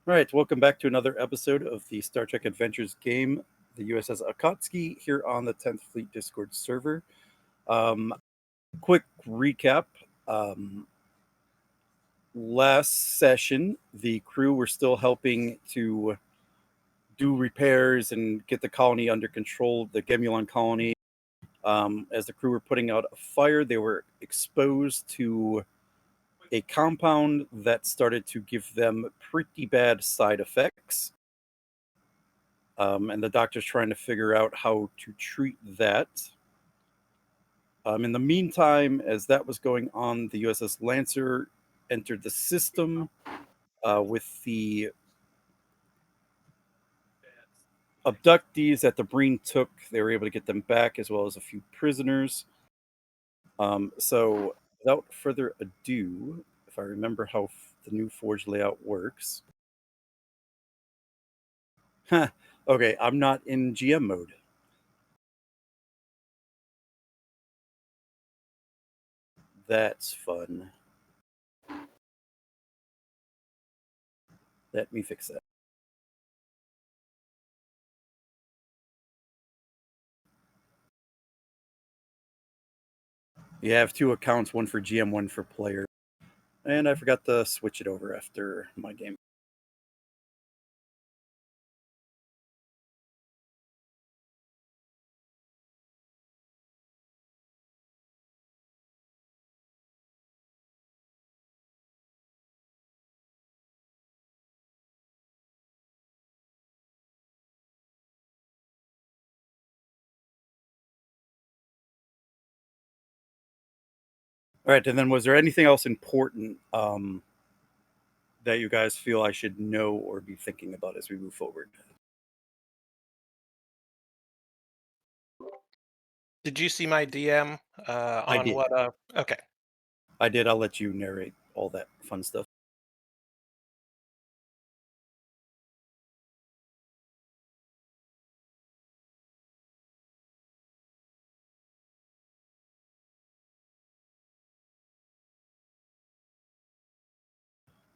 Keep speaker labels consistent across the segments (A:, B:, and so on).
A: All right, welcome back to another episode of the Star Trek Adventures game, the USS Akatsuki, here on the 10th Fleet Discord server. Quick recap. Last session, the crew were still helping to do repairs and get the colony under control, the Gemulon Colony. As the crew were putting out a fire, they were exposed to a compound that started to give them pretty bad side effects. And the doctor's trying to figure out how to treat that. In the meantime, as that was going on, the USS Lancer entered the system with the abductees that the Breen took. They were able to get them back, as well as a few prisoners. So without further ado, if I remember how the new Forge layout works. Okay, I'm not in GM mode. That's fun. Let me fix that. You have two accounts, one for GM, one for player. And I forgot to switch it over after my game. All right, and then was there anything else important that you guys feel I should know or be thinking about as we move forward?
B: Did you see my DM
A: I
B: on
A: did.
B: what? Okay.
A: I did. I'll let you narrate all that fun stuff.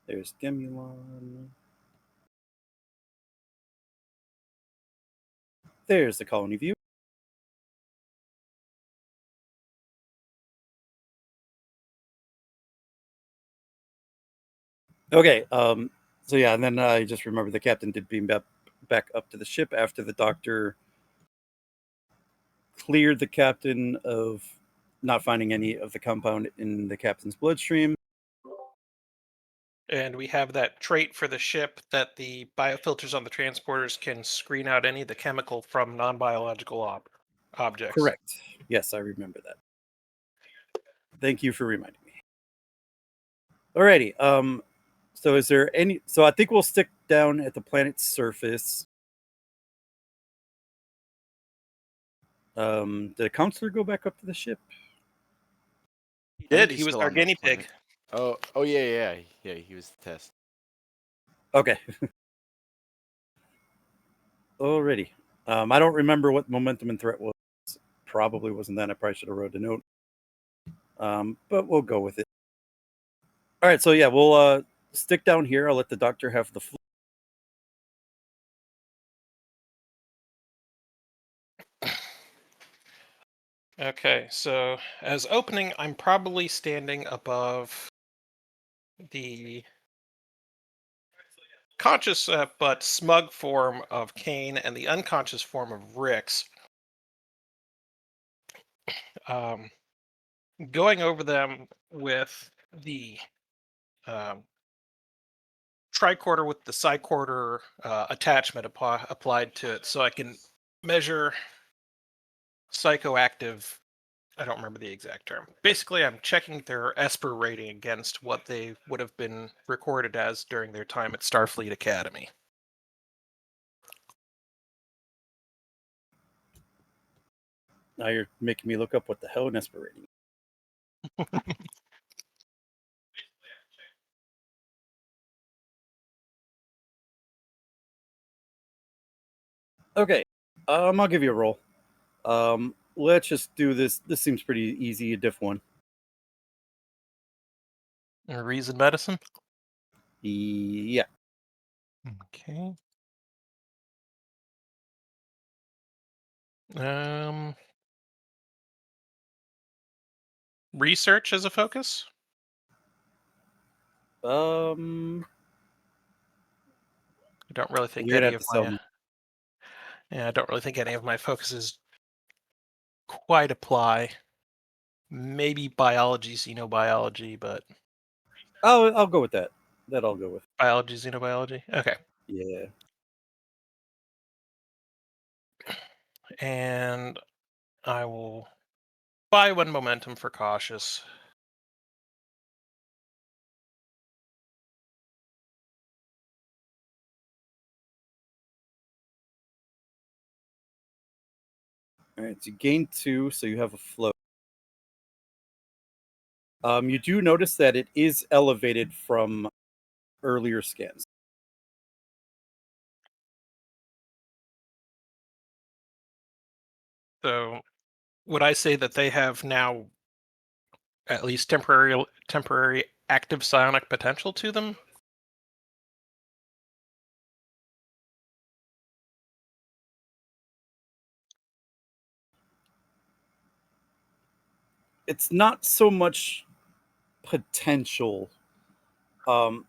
A: There's Gemulon. There's the colony view. Okay. So yeah, and then I just remember the captain did beam back up to the ship after the doctor cleared the captain of not finding any of the compound in the captain's bloodstream.
B: And we have that trait for the ship that the biofilters on the transporters can screen out any of the chemical from non-biological objects.
A: Correct. Yes, I remember that. Thank you for reminding me. Alrighty. So is there any? So I think we'll stick down at the planet's surface. Did a counselor go back up to the ship?
B: He
C: I
B: did.
C: think
B: He
C: he's
B: was
C: still
B: our
C: on the
B: guinea pig.
C: planet. Oh yeah. He was the test.
A: Okay. Alrighty. I don't remember what momentum and threat was. Probably wasn't that. I probably should have wrote a note. But we'll go with it. All right. So yeah, we'll stick down here. I'll let the doctor have the floor.
B: Okay, so as opening, I'm probably standing above the conscious but smug form of Kane and the unconscious form of Rix. Going over them with the tricorder with the psycorder attachment applied to it, so I can measure psychoactive. I don't remember the exact term. Basically, I'm checking their Esper rating against what they would have been recorded as during their time at Starfleet Academy.
A: Now you're making me look up what the hell an Esper rating. Okay. I'll give you a roll. Let's just do this. This seems pretty easy. A diff one.
B: Reason medicine?
A: Yeah.
B: Okay. Research as a focus?
A: Um,
B: I don't really think
A: you're gonna
B: any
A: have
B: of
A: to sell
B: my
A: me.
B: yeah, I don't really think any of my focuses quite apply. Maybe biology, xenobiology, but
A: Oh, I'll go with that. That I'll go with.
B: biology, xenobiology. Okay.
A: Yeah.
B: And I will buy 1 momentum for cautious.
A: All right. So you gain 2, so you have a float. You do notice that it is elevated from earlier scans.
B: So would I say that they have now at least temporary active psionic potential to them?
A: It's not so much potential. Um,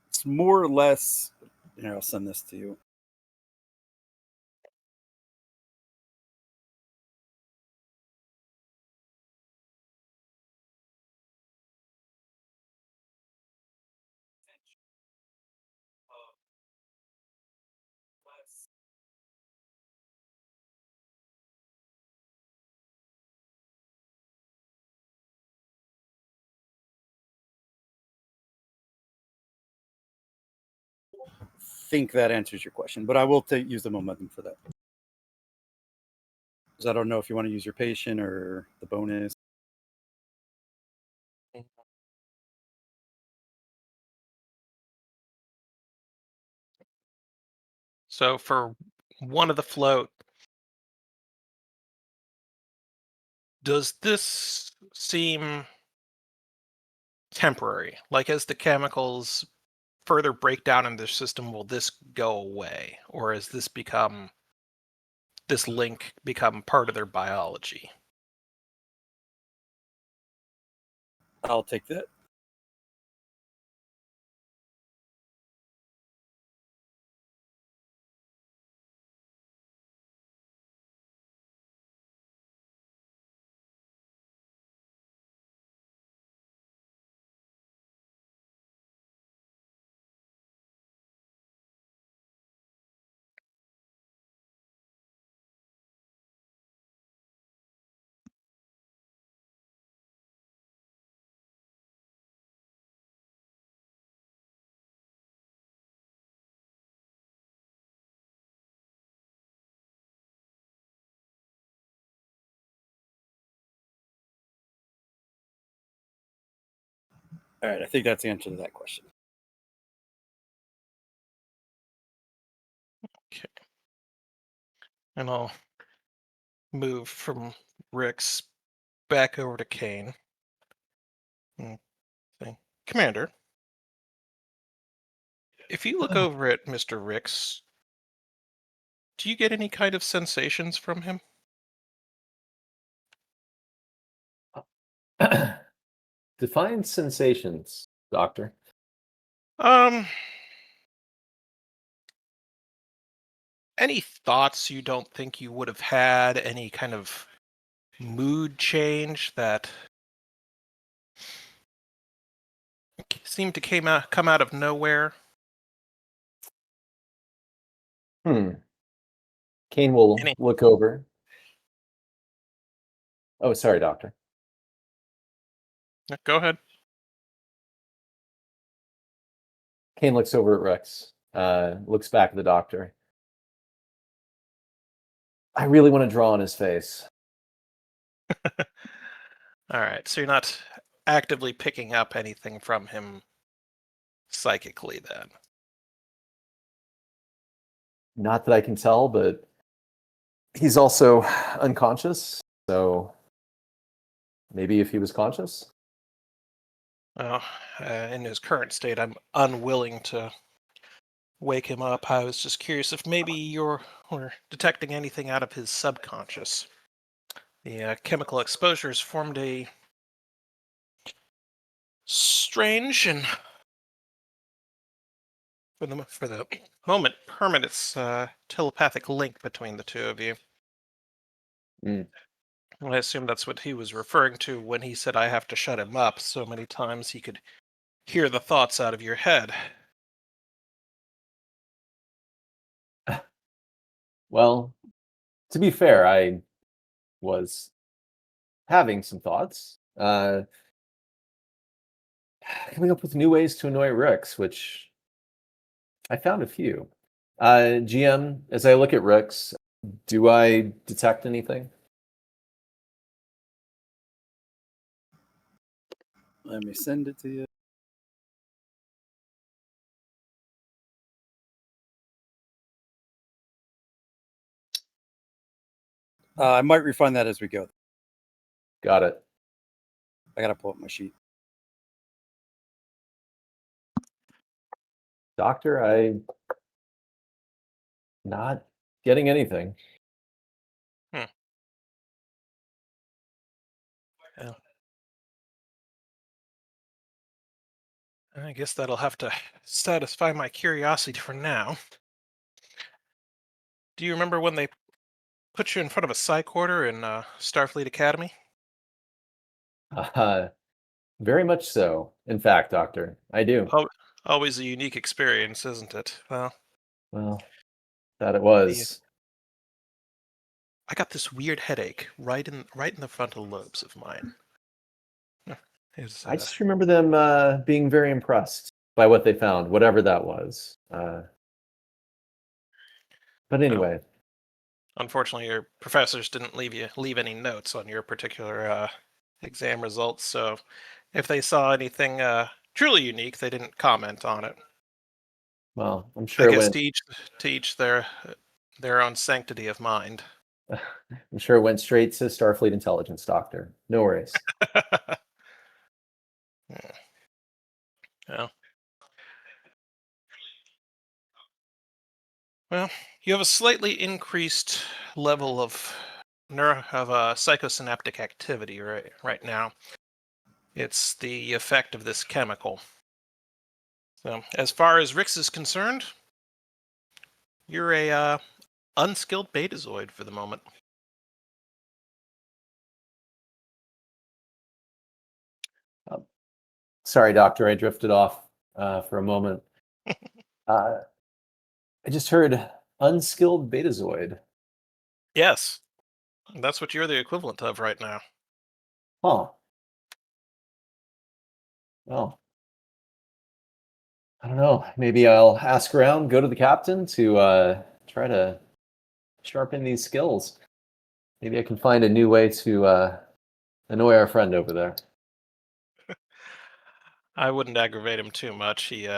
A: it's more or less. Here, I'll send this to you. Think that answers your question, but I will use the momentum for that. Because I don't know if you want to use your patient or the bonus.
B: So for 1 of the float, does this seem temporary? Like as the chemicals further break down in their system, will this go away? Or has this link become part of their biology?
A: I'll take that. All right, I think that's the answer to that question.
B: Okay. And I'll move from Rick's back over to Kane. And say, Commander, if you look over at Mr. Ricks, do you get any kind of sensations from him?
D: Define sensations, Doctor.
B: Um, any thoughts you don't think you would have had? Any kind of mood change that seemed to come out of nowhere?
D: Kane will
B: Any?
D: look over. Oh, sorry, Doctor.
B: Go ahead.
D: Kane looks over at Rex, looks back at the Doctor. I really want to draw on his face.
B: All right, so you're not actively picking up anything from him psychically then?
D: Not that I can tell, but he's also unconscious, so maybe if he was conscious?
B: Well, in his current state, I'm unwilling to wake him up. I was just curious if maybe you're detecting anything out of his subconscious. The chemical exposures formed a strange and, for the moment, permanent telepathic link between the two of you.
D: Mm.
B: I assume that's what he was referring to when he said I have to shut him up so many times he could hear the thoughts out of your head.
D: Well, to be fair, I was having some thoughts, coming up with new ways to annoy Rix, which I found a few. GM, as I look at Rix, do I detect anything?
A: Let me send it to you. I might refine that as we go.
D: Got it.
A: I gotta pull up my sheet.
D: Doctor, I not getting anything.
B: Yeah. I guess that'll have to satisfy my curiosity for now. Do you remember when they put you in front of a psych order in Starfleet Academy?
D: Uh, very much so. In fact, Doctor, I do.
B: Always a unique experience, isn't it?
D: Well, that it
B: The,
D: was.
B: I got this weird headache right in the frontal lobes of mine. It's,
D: I just remember them being very impressed by what they found, whatever that was. But anyway,
B: unfortunately, your professors didn't leave any notes on your particular exam results, so if they saw anything truly unique, they didn't comment on it.
D: well, I'm
B: I
D: sure it
B: guess
D: went.
B: to each their own sanctity of mind.
D: I'm sure it went straight to Starfleet intelligence, Doctor. No worries.
B: Yeah. Well, you have a slightly increased level of psychosynaptic activity right now. It's the effect of this chemical. So, as far as Rix is concerned, you're a unskilled betazoid for the moment.
D: Sorry, Doctor, I drifted off for a moment. I just heard unskilled betazoid.
B: Yes, that's what you're the equivalent of right now.
D: Huh. Well, I don't know. Maybe I'll ask around, go to the captain to try to sharpen these skills. Maybe I can find a new way to annoy our friend over there.
B: I wouldn't aggravate him too much. He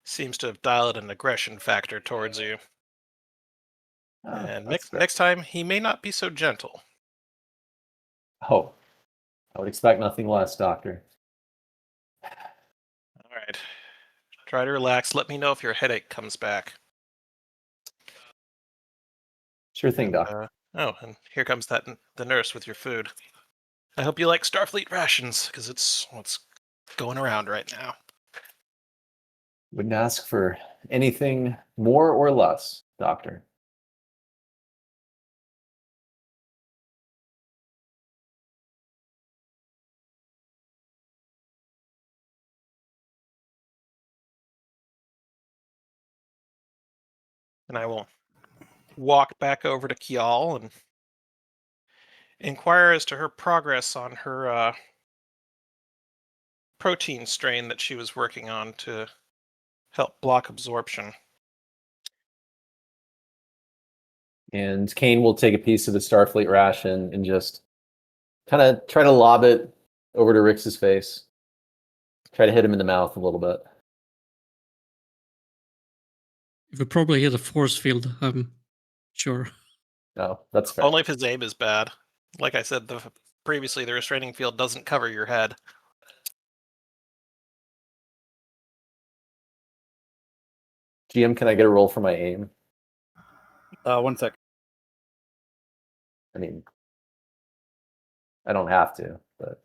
B: seems to have dialed an aggression factor towards you. And
D: That's fair.
B: next time, he may not be so gentle.
D: Oh, I would expect nothing less, Doctor.
B: All right. Try to relax. Let me know if your headache comes back.
D: Sure thing,
B: And,
D: Doctor.
B: and here comes the nurse with your food. I hope you like Starfleet rations, because it's what's going around right now.
D: Wouldn't ask for anything more or less, Doctor.
B: And I will walk back over to Kial and inquire as to her progress on her protein strain that she was working on to help block absorption.
D: And Kane will take a piece of the Starfleet ration and just kind of try to lob it over to Rix's face. Try to hit him in the mouth a little bit.
E: It would probably hit a force field, I'm sure.
D: No, that's fair.
B: Only if his aim is bad. Like I said, previously the restraining field doesn't cover your head.
D: GM, can I get a roll for my aim?
A: 1 sec.
D: I mean, I don't have to, but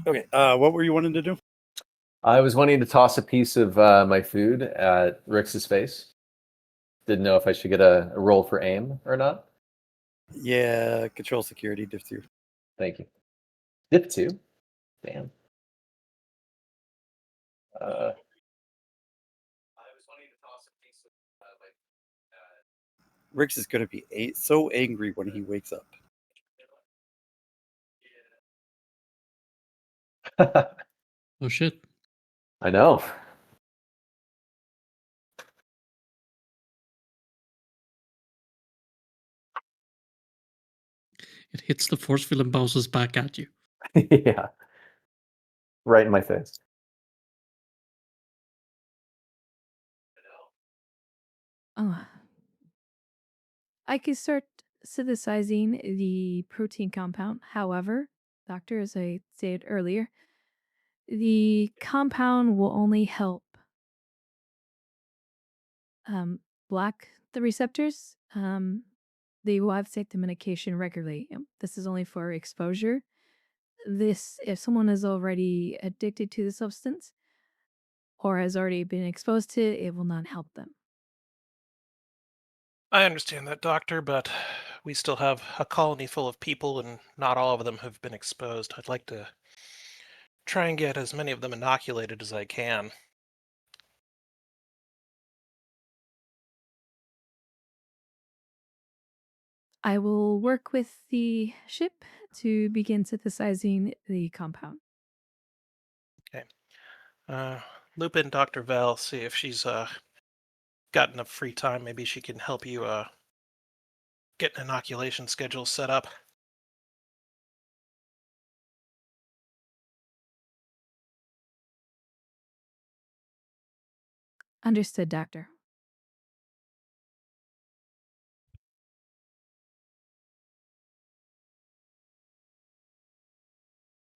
A: Okay. What were you wanting to do?
D: I was wanting to toss a piece of my food at Rix's face. Didn't know if I should get a roll for aim or not.
A: Yeah, control security, div 2.
D: Thank you. Dip 2? Damn. I was wanting to toss a piece of
A: Rix is going to be so angry when he wakes up.
E: Oh shit.
D: I know.
E: It hits the force field and bounces back at you.
D: Yeah. Right in my face.
F: Oh. I could start synthesizing the protein compound. However, doctor, as I said earlier, the compound will only help block the receptors. They will have to take the medication regularly. This is only for exposure. This, if someone is already addicted to the substance or has already been exposed to it, it will not help them.
B: I understand that, Doctor, but we still have a colony full of people, and not all of them have been exposed. I'd like to try and get as many of them inoculated as I can.
F: I will work with the ship to begin synthesizing the compound.
B: Loop in Dr. Val, see if she's got enough free time. Maybe she can help you get an inoculation schedule set up.
F: Understood, Doctor.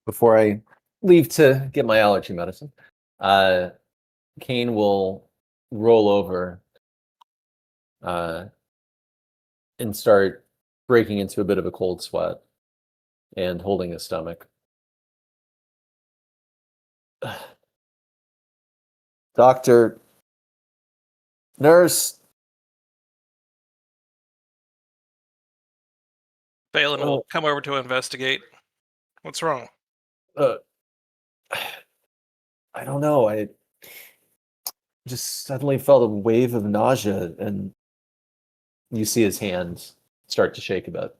D: Before I leave to get my allergy medicine, Kane will roll over and start breaking into a bit of a cold sweat and holding his stomach. Doctor, nurse.
B: Balin will come over to investigate. What's wrong?
D: I don't know. I just suddenly felt a wave of nausea, and you see his hands start to shake a bit.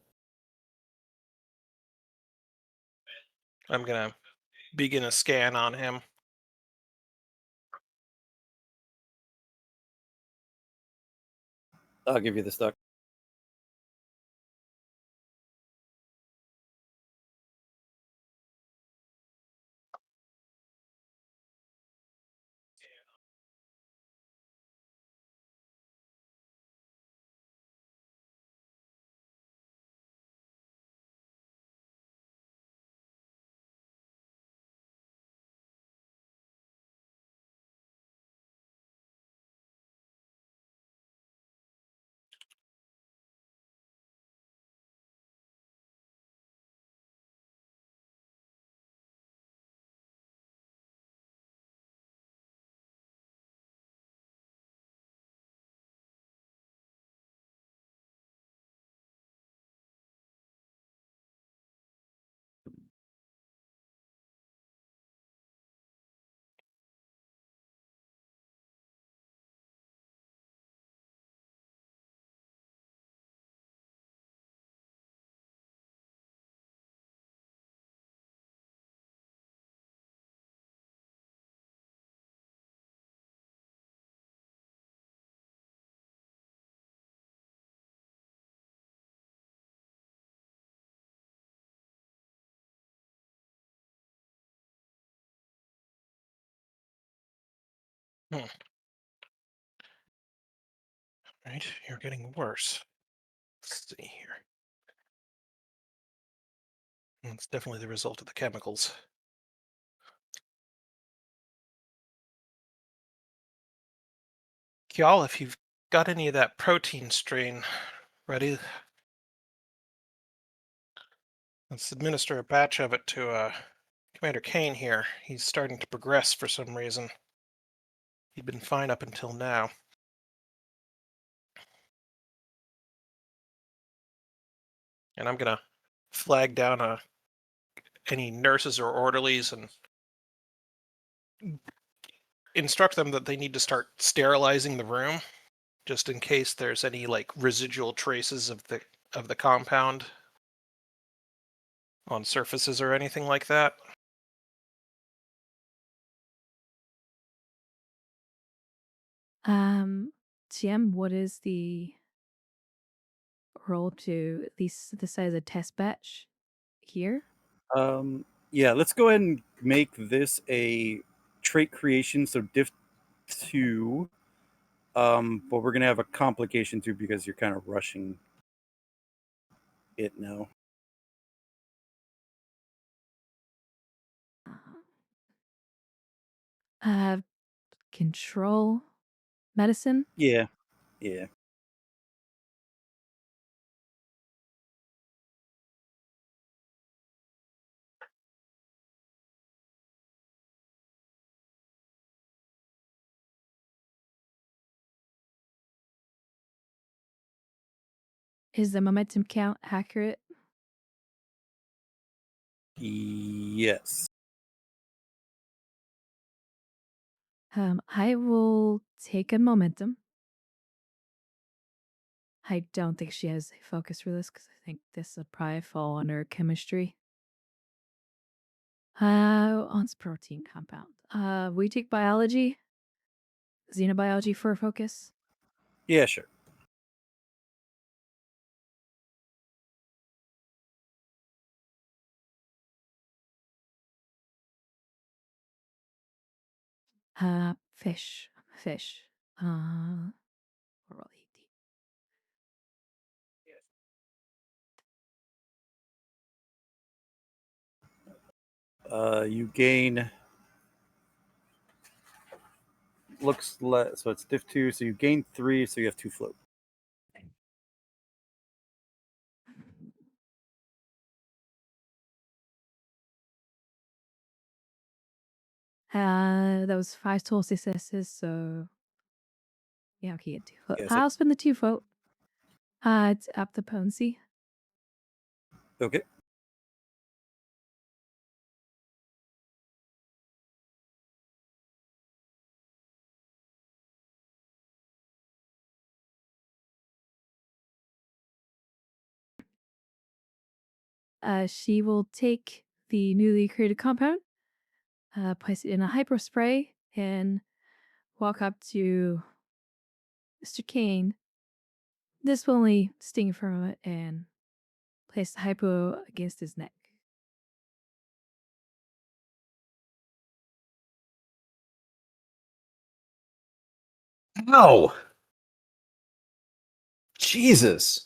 B: I'm gonna begin a scan on him.
A: I'll give you the stock.
B: Right, you're getting worse. Let's see here. It's definitely the result of the chemicals. Y'all, if you've got any of that protein strain ready, let's administer a batch of it to Commander Kane here. He's starting to progress for some reason. He'd been fine up until now. And I'm gonna flag down any nurses or orderlies and instruct them that they need to start sterilizing the room, just in case there's any like residual traces of the compound on surfaces or anything like that.
F: GM, what is the roll to at least synthesize a test batch here?
A: Yeah, let's go ahead and make this a trait creation. So diff 2. But we're gonna have a complication too because you're kind of rushing it now.
F: Control medicine.
A: Yeah.
F: Is the momentum count accurate?
A: Yes.
F: I will take a momentum. I don't think she has a focus for this because I think this would probably fall under chemistry. On protein compound. We take biology, xenobiology for a focus.
A: Yeah, sure.
F: Fish. Roll 18.
A: You gain. Looks less, so it's diff 2. So you gain 3, so you have 2 float.
F: That was 5 total successes, so yeah, okay, get 2 float.
A: Yes,
F: I'll spend the 2 float. It's up the potency.
A: Okay.
F: She will take the newly created compound, place it in a hypo spray, and walk up to Mr. Kane. This will only sting for a moment and place the hypo against his neck.
D: Ow! Jesus.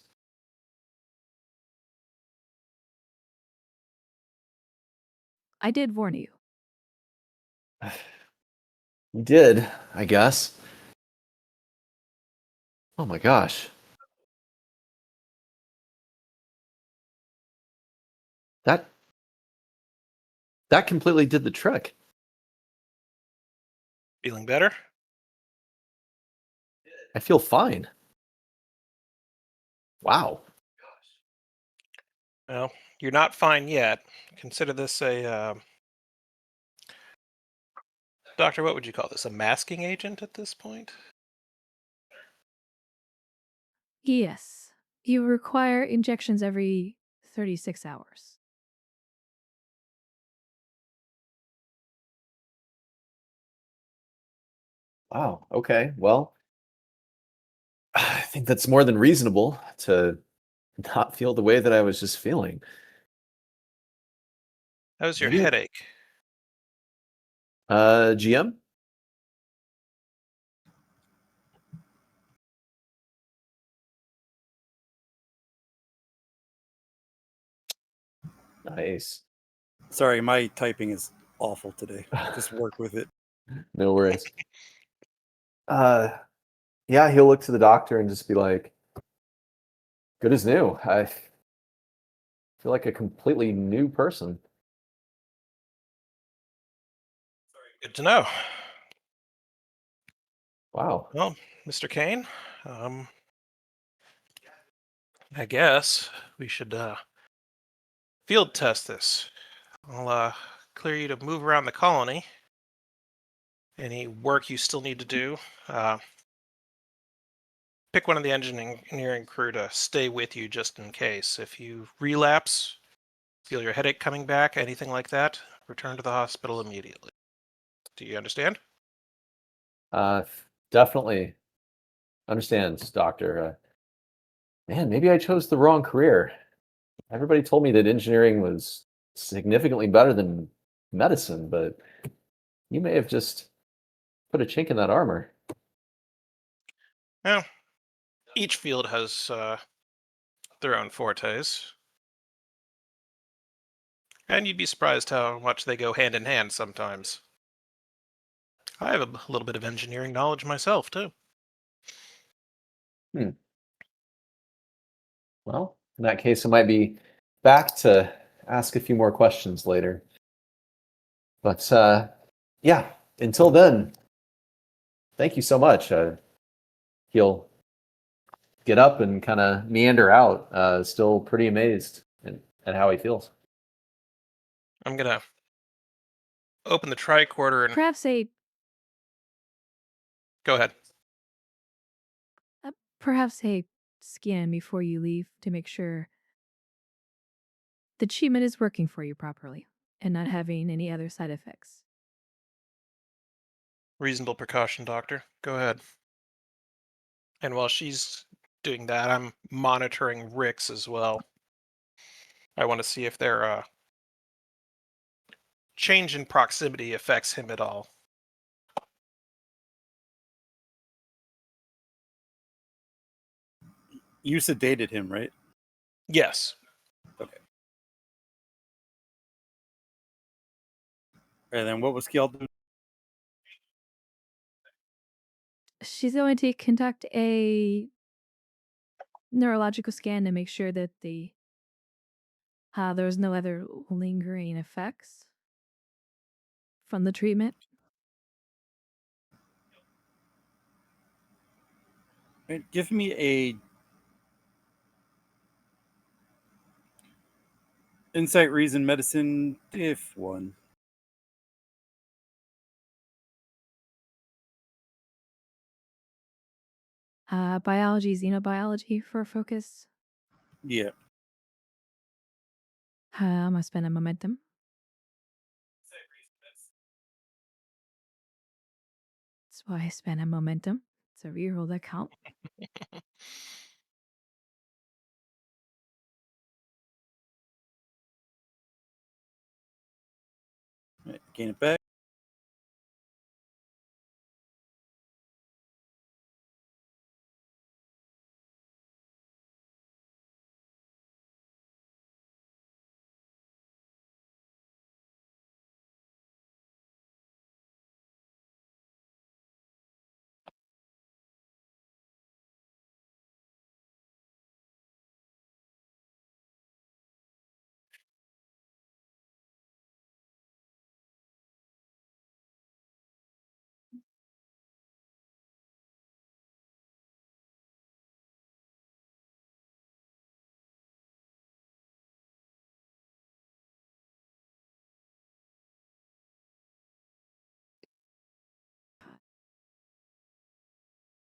F: I did warn you.
D: You did, I guess. Oh my gosh. That completely did the trick.
B: Feeling better?
D: I feel fine. Wow.
B: Well, you're not fine yet. Consider this a doctor. What would you call this? A masking agent at this point?
F: Yes. You require injections every 36 hours.
D: Wow. Okay. Well, I think that's more than reasonable to not feel the way that I was just feeling.
B: How's your
D: Maybe-
B: headache?
D: GM? Nice.
A: Sorry, my typing is awful today. Just work with it.
D: No worries. Yeah, he'll look to the doctor and just be like, good as new. I feel like a completely new person.
B: Good to know.
D: Wow.
B: Well, Mr. Kane, I guess we should field test this. I'll clear you to move around the colony. Any work you still need to do, pick one of the engineering crew to stay with you just in case. If you relapse, feel your headache coming back, anything like that, return to the hospital immediately. Do you understand?
D: Uh, Definitely understands, doctor. Man, maybe I chose the wrong career. Everybody told me that engineering was significantly better than medicine, but you may have just put a chink in that armor.
B: Well, each field has their own fortes. And you'd be surprised how much they go hand in hand sometimes. I have a little bit of engineering knowledge myself, too.
D: Well, in that case, I might be back to ask a few more questions later. But yeah, until then, thank you so much. He'll get up and kind of meander out, still pretty amazed at how he feels.
B: I'm going to open the tricorder and
F: Perhaps
B: go ahead.
F: a scan before you leave to make sure the treatment is working for you properly and not having any other side effects.
B: Reasonable precaution, Doctor. Go ahead. And while she's doing that, I'm monitoring Rick's as well. I want to see if their change in proximity affects him at all.
A: You sedated him, right?
B: Yes.
A: Okay. And then what was Kiel doing?
F: She's going to conduct a neurological scan to make sure that there's no other lingering effects from the treatment.
A: Right, give me a insight, reason, medicine, if one.
F: Biology, xenobiology for focus.
A: Yeah.
F: I'm gonna spend a momentum. That's why I spend a momentum. It's a reroll that count.
A: Right, gain it back.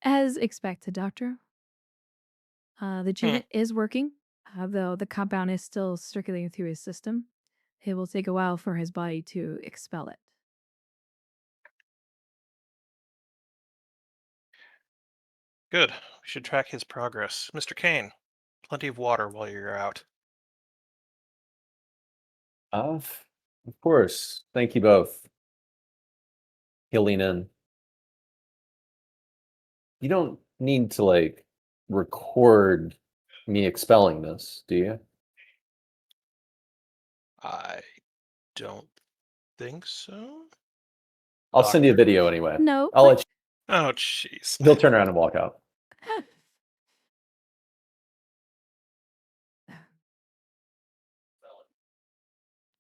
F: As expected, Doctor. The treatment is working, though the compound is still circulating through his system. It will take a while for his body to expel it.
B: Good. We should track his progress. Mr. Kane, plenty of water while you're out.
D: Of course. Thank you both. He'll lean in. You don't need to like record me expelling this, do you?
B: I don't think so.
D: I'll send you a
B: Doctor?
D: video anyway.
F: No,
D: I'll let
B: Oh, jeez.
D: you, he'll turn around and walk out.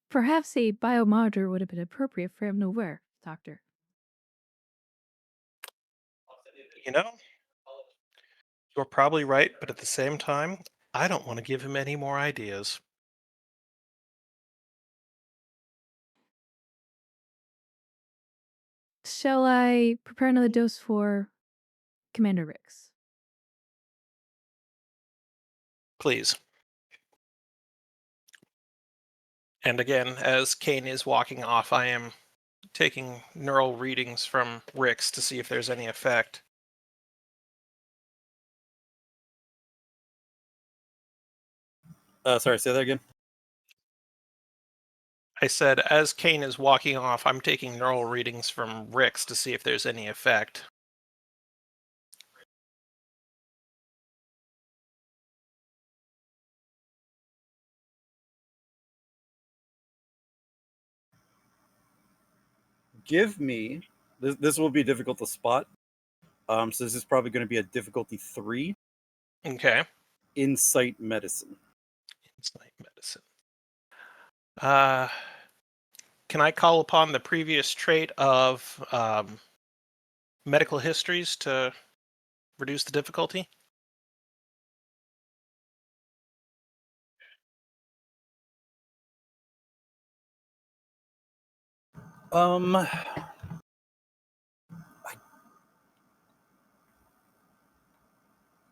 F: perhaps a biomonitor would have been appropriate for him to wear, Doctor.
B: You know, you're probably right, but at the same time, I don't want to give him any more ideas.
F: Shall I prepare another dose for Commander Rix?
B: Please. And again, as Kane is walking off, I am taking neural readings from Rix to see if there's any effect.
A: Sorry, say that again.
B: I said, as Kane is walking off, I'm taking neural readings from Rix to see if there's any effect.
A: Give me this will be difficult to spot. So this is probably going to be a difficulty 3.
B: Okay.
A: Insight medicine.
B: Insight medicine. Can I call upon the previous trait of medical histories to reduce the difficulty?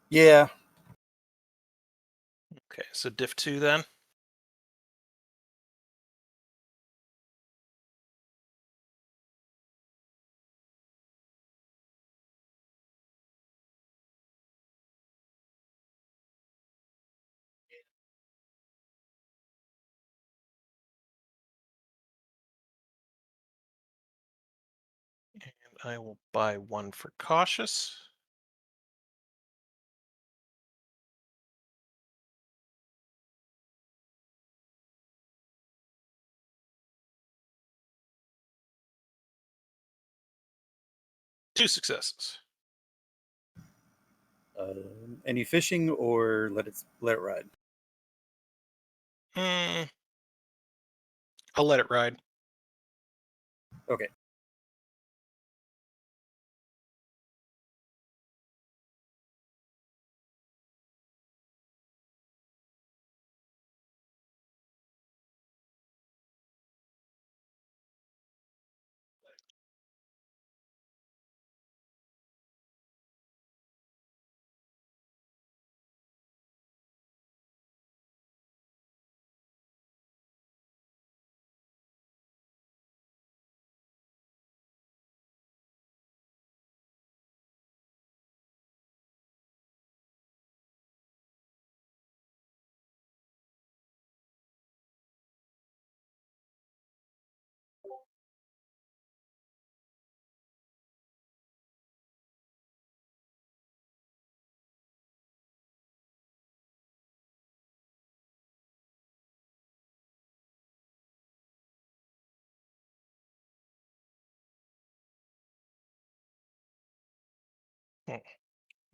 A: Yeah.
B: Okay, so diff 2 then. And I will buy 1 for cautious. Two successes.
A: Any fishing or let it ride?
B: I'll let it ride.
A: Okay.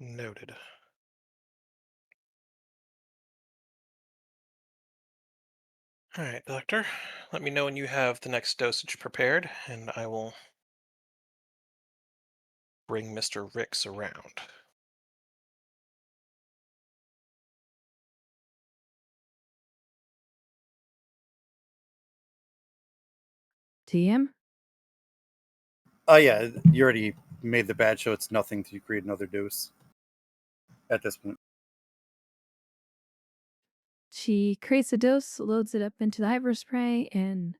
B: Noted. All right, Doctor. Let me know when you have the next dosage prepared, and I will bring Mr. Rix around.
F: TM?
A: Yeah, you already made the batch, so it's nothing to create another dose at this point.
F: She creates a dose, loads it up into the hyperspray, and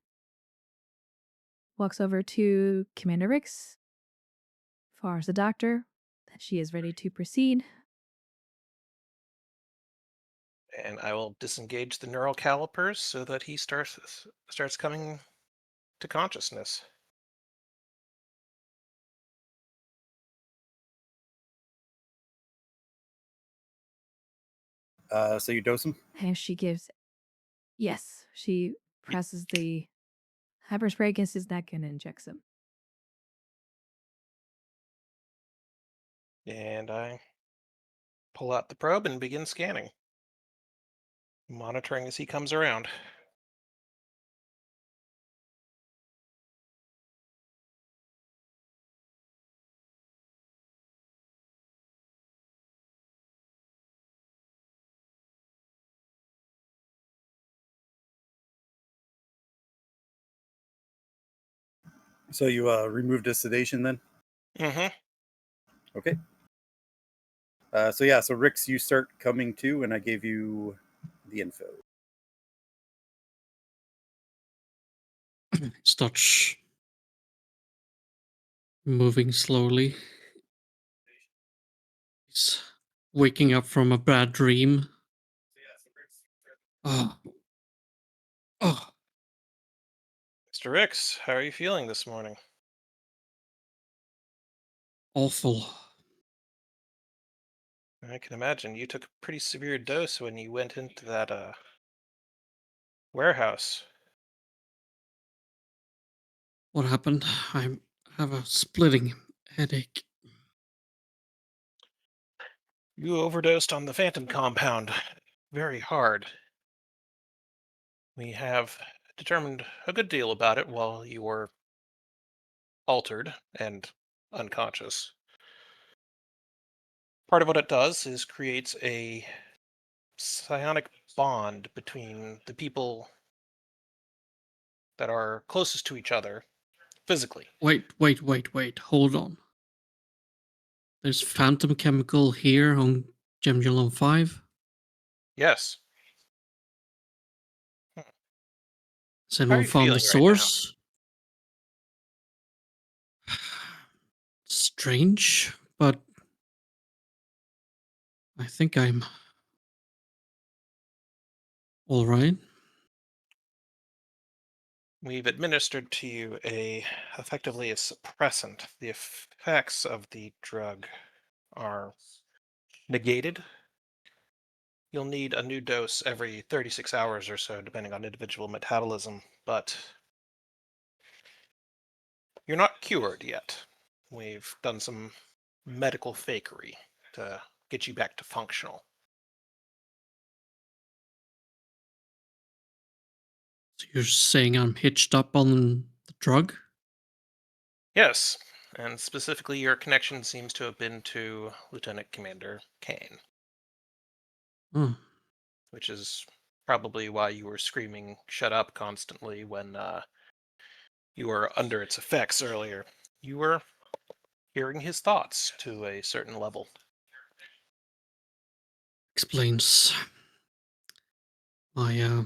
F: walks over to Commander Rix. Informs the doctor that she is ready to proceed.
B: And I will disengage the neural calipers so that he starts coming to consciousness.
A: So you dose him?
F: And she gives. Yes, she presses the hyper spray against his neck and injects him.
B: And I pull out the probe and begin scanning, monitoring as he comes around.
A: So you removed his sedation then?
B: Mm-hmm.
A: Okay. So Rix, you start coming to, and I gave you the info.
E: Starts moving slowly. He's waking up from a bad dream. Oh. Oh.
B: Mr. Rix, how are you feeling this morning?
E: Awful.
B: I can imagine you took a pretty severe dose when you went into that warehouse.
E: What happened? I have a splitting headache.
B: You overdosed on the Phantom compound very hard. We have determined a good deal about it while you were altered and unconscious. Part of what it does is creates a psionic bond between the people that are closest to each other physically.
E: Wait. Hold on. There's phantom chemical here on Gemulon 5.
B: Yes.
E: Has
B: How are
E: anyone
B: you
E: found the
B: feeling right now?
E: source? Strange, but I think I'm all right.
B: We've administered to you effectively a suppressant. The effects of the drug are negated. You'll need a new dose every 36 hours or so, depending on individual metabolism, but you're not cured yet. We've done some medical fakery to get you back to functional.
E: So you're saying I'm hitched up on the drug?
B: Yes, and specifically your connection seems to have been to Lieutenant Commander Kane,
E: Oh,
B: which is probably why you were screaming "shut up" constantly when you were under its effects earlier. You were hearing his thoughts to a certain level.
E: explains my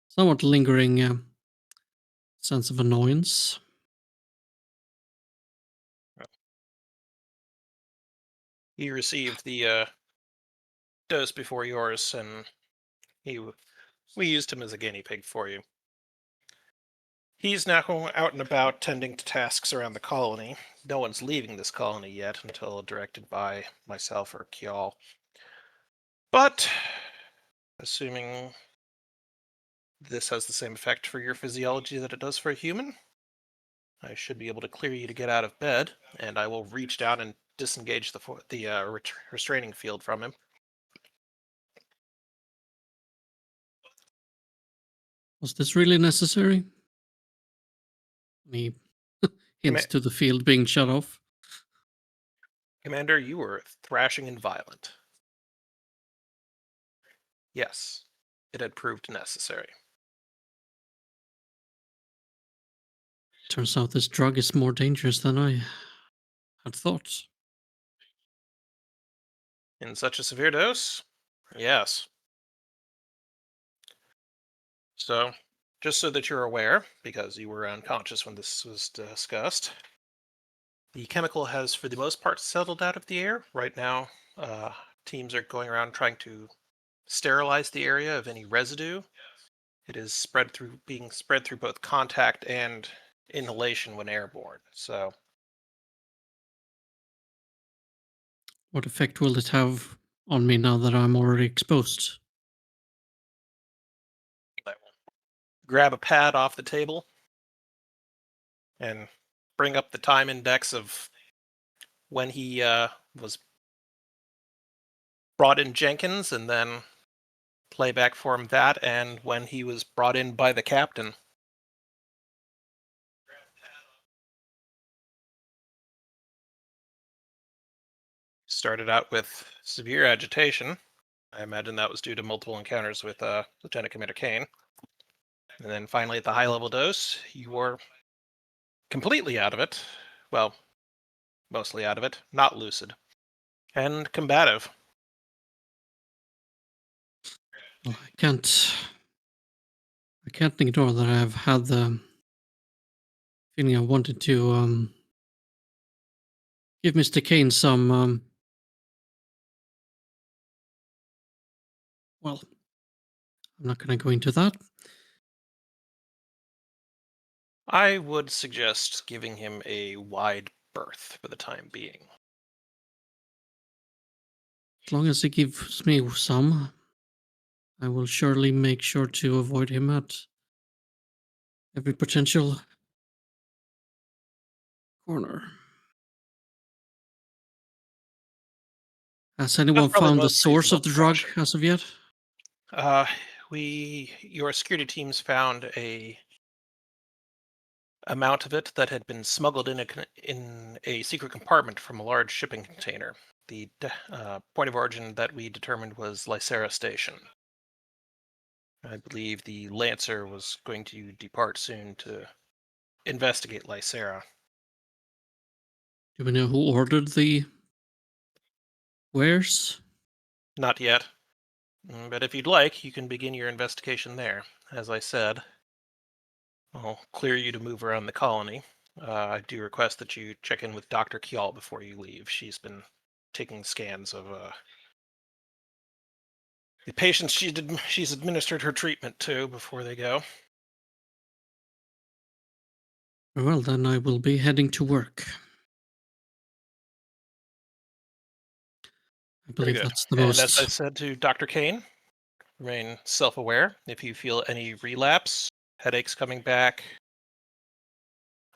E: somewhat lingering sense of annoyance.
B: He received the dose before yours, and we used him as a guinea pig for you. He's now out and about tending to tasks around the colony. No one's leaving this colony yet until directed by myself or Kjall. But, assuming this has the same effect for your physiology that it does for a human, I should be able to clear you to get out of bed, and I will reach down and disengage the restraining field from him.
E: Was this really necessary? He hints to the field being shut off.
B: Commander, you were thrashing and violent. Yes, it had proved necessary.
E: Turns out this drug is more dangerous than I had thought.
B: In such a severe dose? Yes. So, just so that you're aware, because you were unconscious when this was discussed, the chemical has, for the most part, settled out of the air. Right now, teams are going around trying to sterilize the area of any residue. It is being spread through both contact and inhalation when airborne. So,
E: What effect will it have on me now that I'm already exposed?
B: I will grab a pad off the table and bring up the time index of when he was brought in Jenkins, and then play back for him that and when he was brought in by the captain. Started out with severe agitation. I imagine that was due to multiple encounters with Lieutenant Commander Kane. And then finally at the high level dose, you were completely out of it. Well, mostly out of it, not lucid. And combative.
E: Well, I can't ignore that I've had the feeling I wanted to give Mr. Kane some well, I'm not going to go into that.
B: I would suggest giving him a wide berth for the time being.
E: As long as he gives me some, I will surely make sure to avoid him at every potential corner. Has anyone
B: That's probably
E: found the
B: most
E: source of
B: reasonable
E: the drug
B: direction.
E: as of yet?
B: Your security teams found a amount of it that had been smuggled in a secret compartment from a large shipping container. The point of origin that we determined was Lycera Station. I believe the Lancer was going to depart soon to investigate Lycera.
E: Do we know who ordered the wares?
B: Not yet, but if you'd like, you can begin your investigation there. As I said, I'll clear you to move around the colony. I do request that you check in with Dr. Kjall before you leave. She's been taking scans of the patients she's administered her treatment to before they go.
E: Well, then I will be heading to work. I
B: Very
E: believe
B: good.
E: that's the
B: And as I
E: most.
B: said to Dr. Kane, remain self-aware. If you feel any relapse, headaches coming back,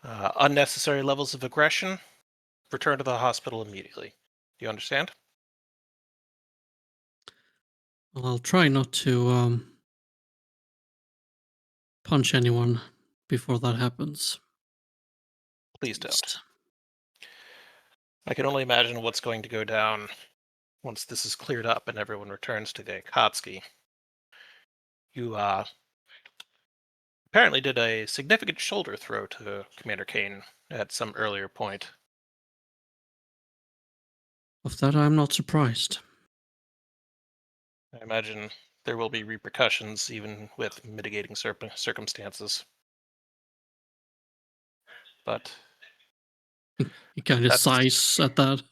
B: unnecessary levels of aggression, return to the hospital immediately. Do you understand?
E: Well, I'll try not to punch anyone before that happens.
B: Please don't.
E: Just-
B: I can only imagine what's going to go down once this is cleared up and everyone returns to the Akatsuki. You apparently did a significant shoulder throw to Commander Kane at some earlier point.
E: Of that, I'm not surprised.
B: I imagine there will be repercussions even with mitigating circumstances. But
E: He kind of
B: that's
E: sighs at that.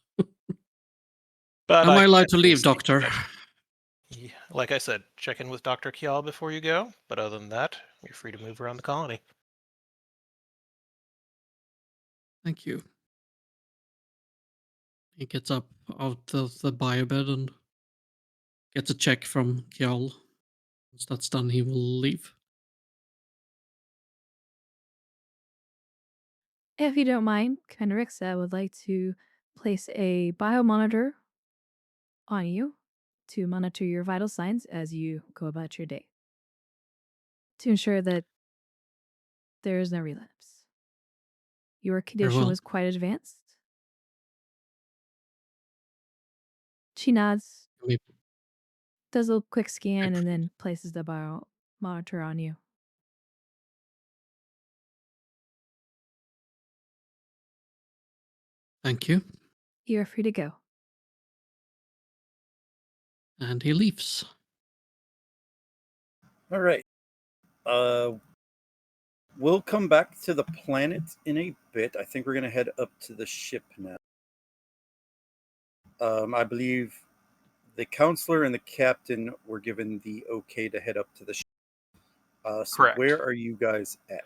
B: but
E: Am I allowed
B: can't
E: to
B: really
E: leave,
B: speak for
E: Doctor?
B: him. Like I said, check in with Dr. Kjall before you go, but other than that, you're free to move around the colony.
E: Thank you. He gets up out of the biobed and gets a check from Kjall. Once that's done, he will leave.
F: If you don't mind, Commander Rixa would like to place a biomonitor on you to monitor your vital signs as you go about your day to ensure that there is no relapse. Your condition
E: well.
F: was quite advanced. She nods,
E: We-
F: does a quick scan,
E: I-
F: and then places the biomonitor on you.
E: Thank you.
F: You are free to go.
E: And he leaves.
A: All right. We'll come back to the planet in a bit. I think we're going to head up to the ship now. I believe the counselor and the captain were given the okay to head up to the ship. So
B: Correct.
A: where are you guys at?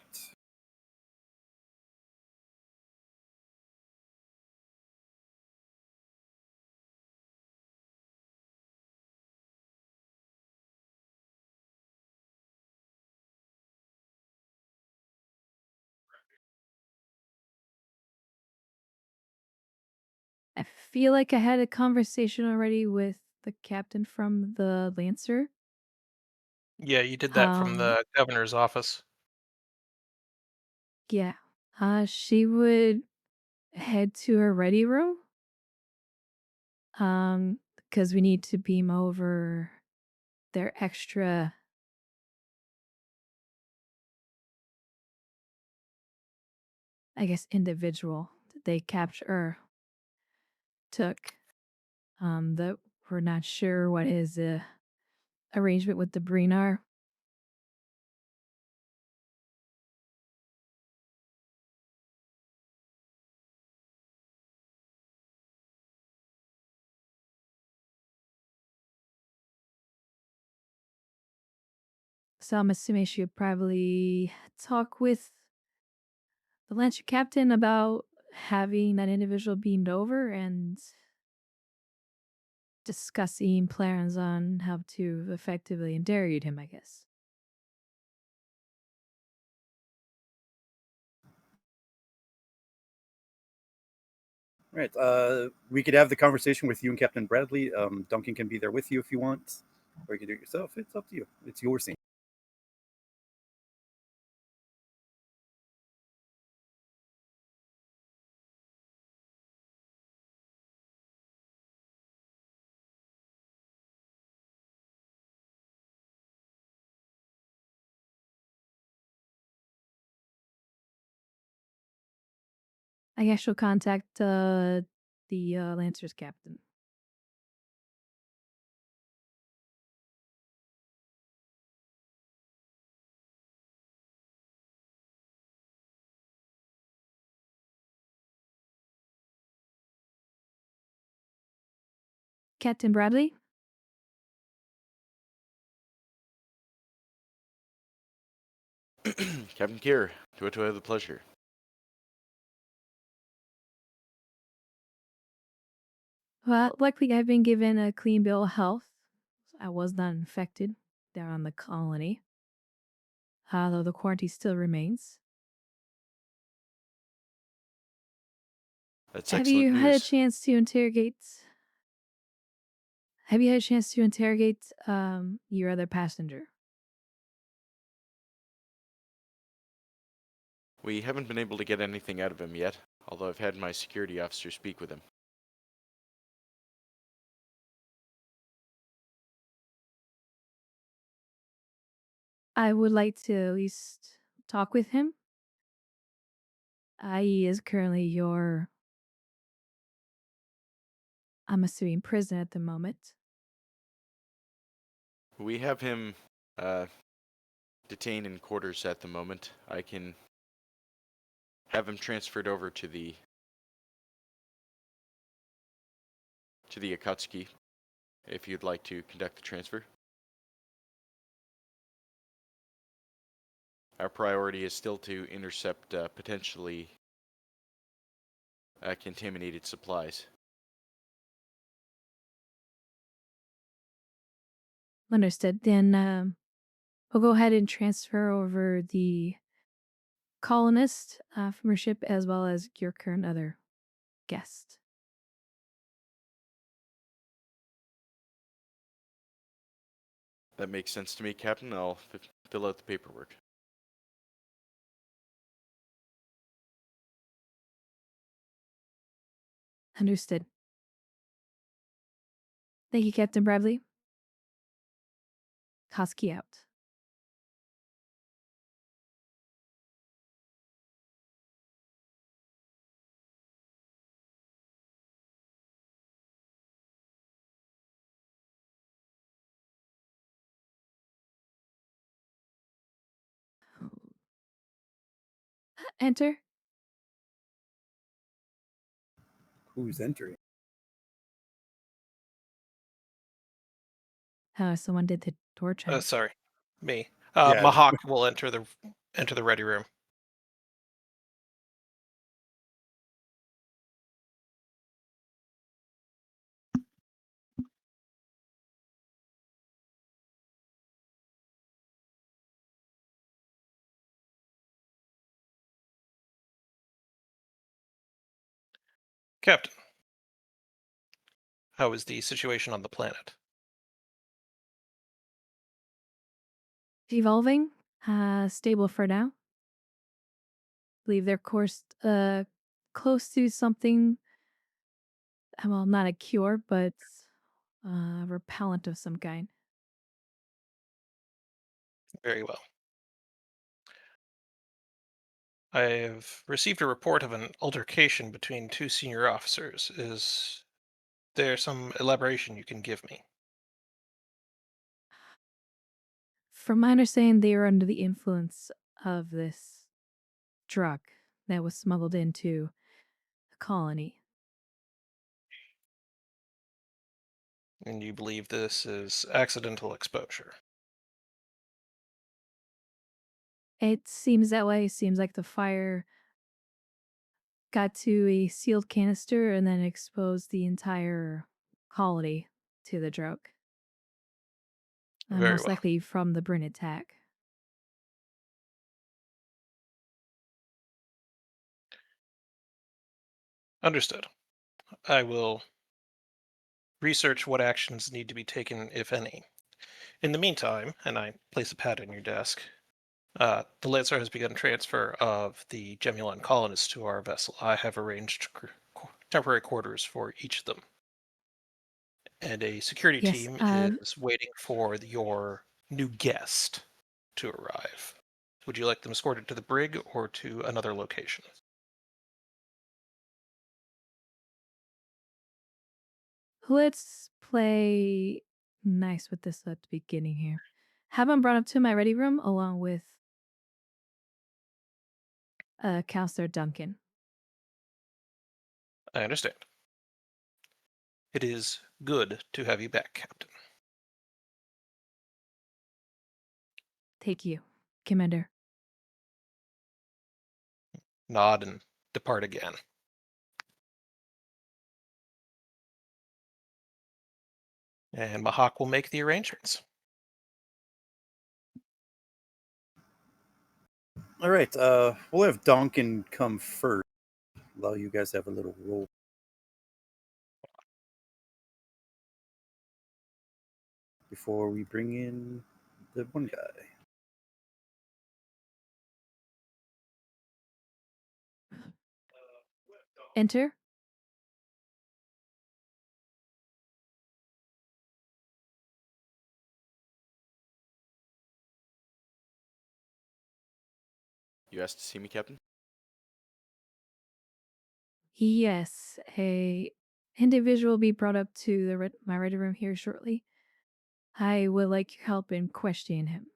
F: feel like I had a conversation already with the captain from the Lancer.
B: Yeah, you did that from the governor's office.
F: Yeah. She would head to her ready room. Because we need to beam over their extra, I guess, individual that they captured or took. That we're not sure what his arrangement with the Breen are. So I'm assuming she would probably talk with the Lancer captain about having that individual beamed over and discussing plans on how to effectively interrogate him, I guess.
A: Right. We could have the conversation with you and Captain Bradley. Duncan can be there with you if you want, or you can do it yourself. It's up to you. It's your scene.
F: I guess she'll contact the Lancer's captain. Captain Bradley?
C: Captain Kier, to what do I have the pleasure?
F: Well, luckily I've been given a clean bill of health. I was not infected there on the colony. Although the quarantine still remains.
C: That's
F: Have
C: excellent
F: you had a
C: news.
F: chance to interrogate your other passenger?
C: We haven't been able to get anything out of him yet, although I've had my security officer speak with him.
F: I would like to at least talk with him. He is currently I'm assuming, prison at the moment.
C: We have him detained in quarters at the moment. I can have him transferred over to the Akatsuki if you'd like to conduct the transfer. Our priority is still to intercept potentially contaminated supplies.
F: Understood. Then we'll go ahead and transfer over the colonist from your ship as well as your current other guest.
C: That makes sense to me, Captain. I'll fill out the paperwork.
F: Understood. Thank you, Captain Bradley. Koski out. Enter.
A: Who's entering?
F: Someone did the door chime.
B: Sorry, me.
A: Yeah.
B: Mahawk will enter the ready room. Captain, How is the situation on the planet?
F: Evolving, stable for now. Believe they're close to something. Well, not a cure, but repellent of some kind.
B: Very well. I have received a report of an altercation between two senior officers. Is there some elaboration you can give me?
F: From my understanding, they are under the influence of this drug that was smuggled into the colony.
B: And you believe this is accidental exposure?
F: It seems that way. It seems like the fire got to a sealed canister and then exposed the entire colony to the drug.
B: Very
F: Most
B: well.
F: likely from the Brin attack.
B: Understood. I will research what actions need to be taken, if any. In the meantime, and I place a pad on your desk, the Lancer has begun transfer of the Gemulon colonists to our vessel. I have arranged temporary quarters for each of them. And a security
F: Yes,
B: team is waiting for your new guest to arrive. Would you like them escorted to the brig or to another location?
F: let's play nice with this at the beginning here. Have them brought up to my ready room along with Counselor Duncan.
B: I understand. It is good to have you back, Captain.
F: Take you, Commander.
B: Nod and depart again. And Mahak will make the arrangements.
A: All right. We'll have Duncan come first. Allow you guys to have a little roll before we bring in the one guy.
F: Enter.
C: You asked to see me, Captain?
F: Yes, a individual will be brought up to my ready room here shortly. I would like your help in questioning him.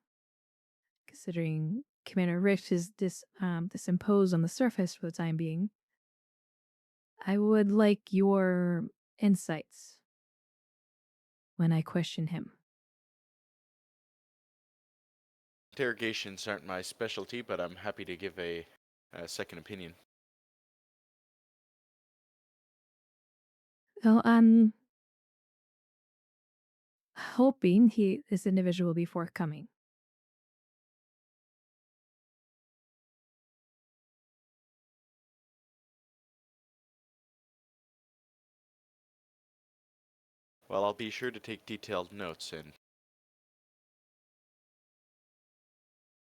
F: Considering Commander Rich is disimposed on the surface for the time being, I would like your insights when I question him.
C: Interrogations aren't my specialty, but I'm happy to give a second opinion.
F: Well, I'm hoping this individual will be forthcoming.
C: Well, I'll be sure to take detailed notes, and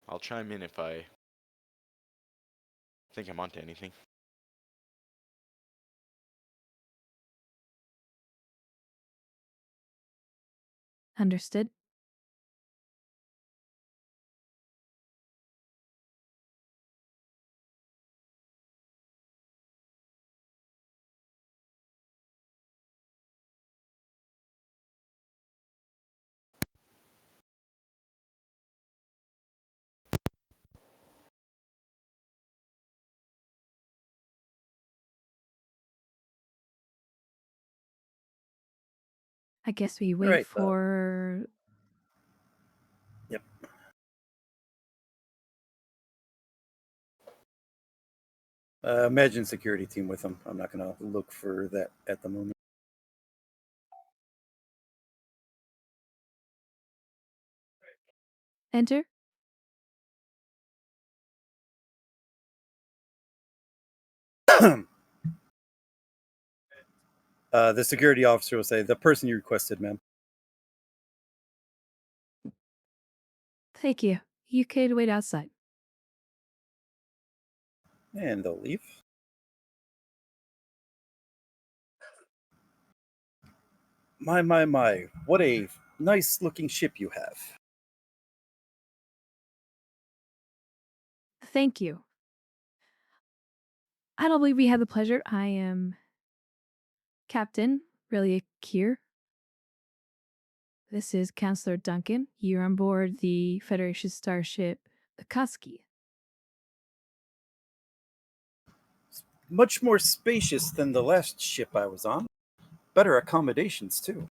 C: I'll chime in if I think I'm onto anything.
F: Understood? I guess we wait
A: right,
F: for...
A: Yep. Imagine security team with them. I'm not going to look for that at the moment.
F: Enter?
A: The security officer will say, "The person you requested, ma'am."
F: Thank you. You could wait outside.
A: And they'll leave. My. What a nice looking ship you have.
F: Thank you. I don't believe we had the pleasure. I am Captain Relia Kier. This is Counselor Duncan. You're on board the Federation starship Akatsuki.
A: Much more spacious than the last ship I was on. Better accommodations, too.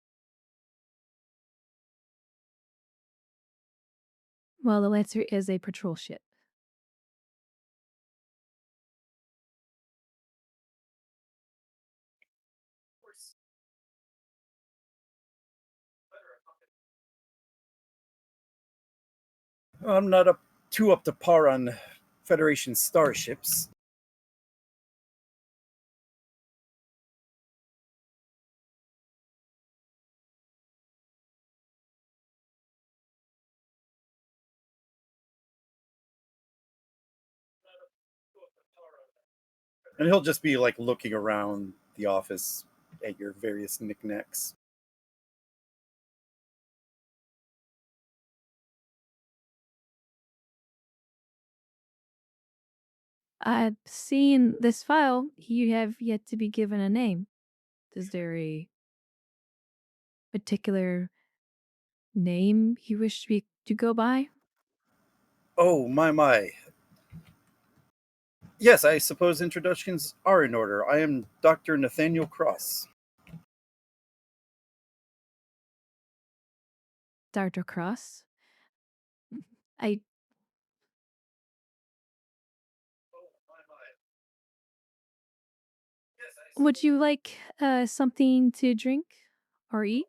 F: Well, the Lancer is a patrol ship.
A: I'm not too up to par on Federation starships. And he'll just be like looking around the office at your various knickknacks.
F: I've seen this file. You have yet to be given a name. Is there a particular name you wish to go by?
A: Oh, my. Yes, I suppose introductions are in order. I am Dr. Nathaniel Cross.
F: Dr. Cross? I Would you like something to drink or eat?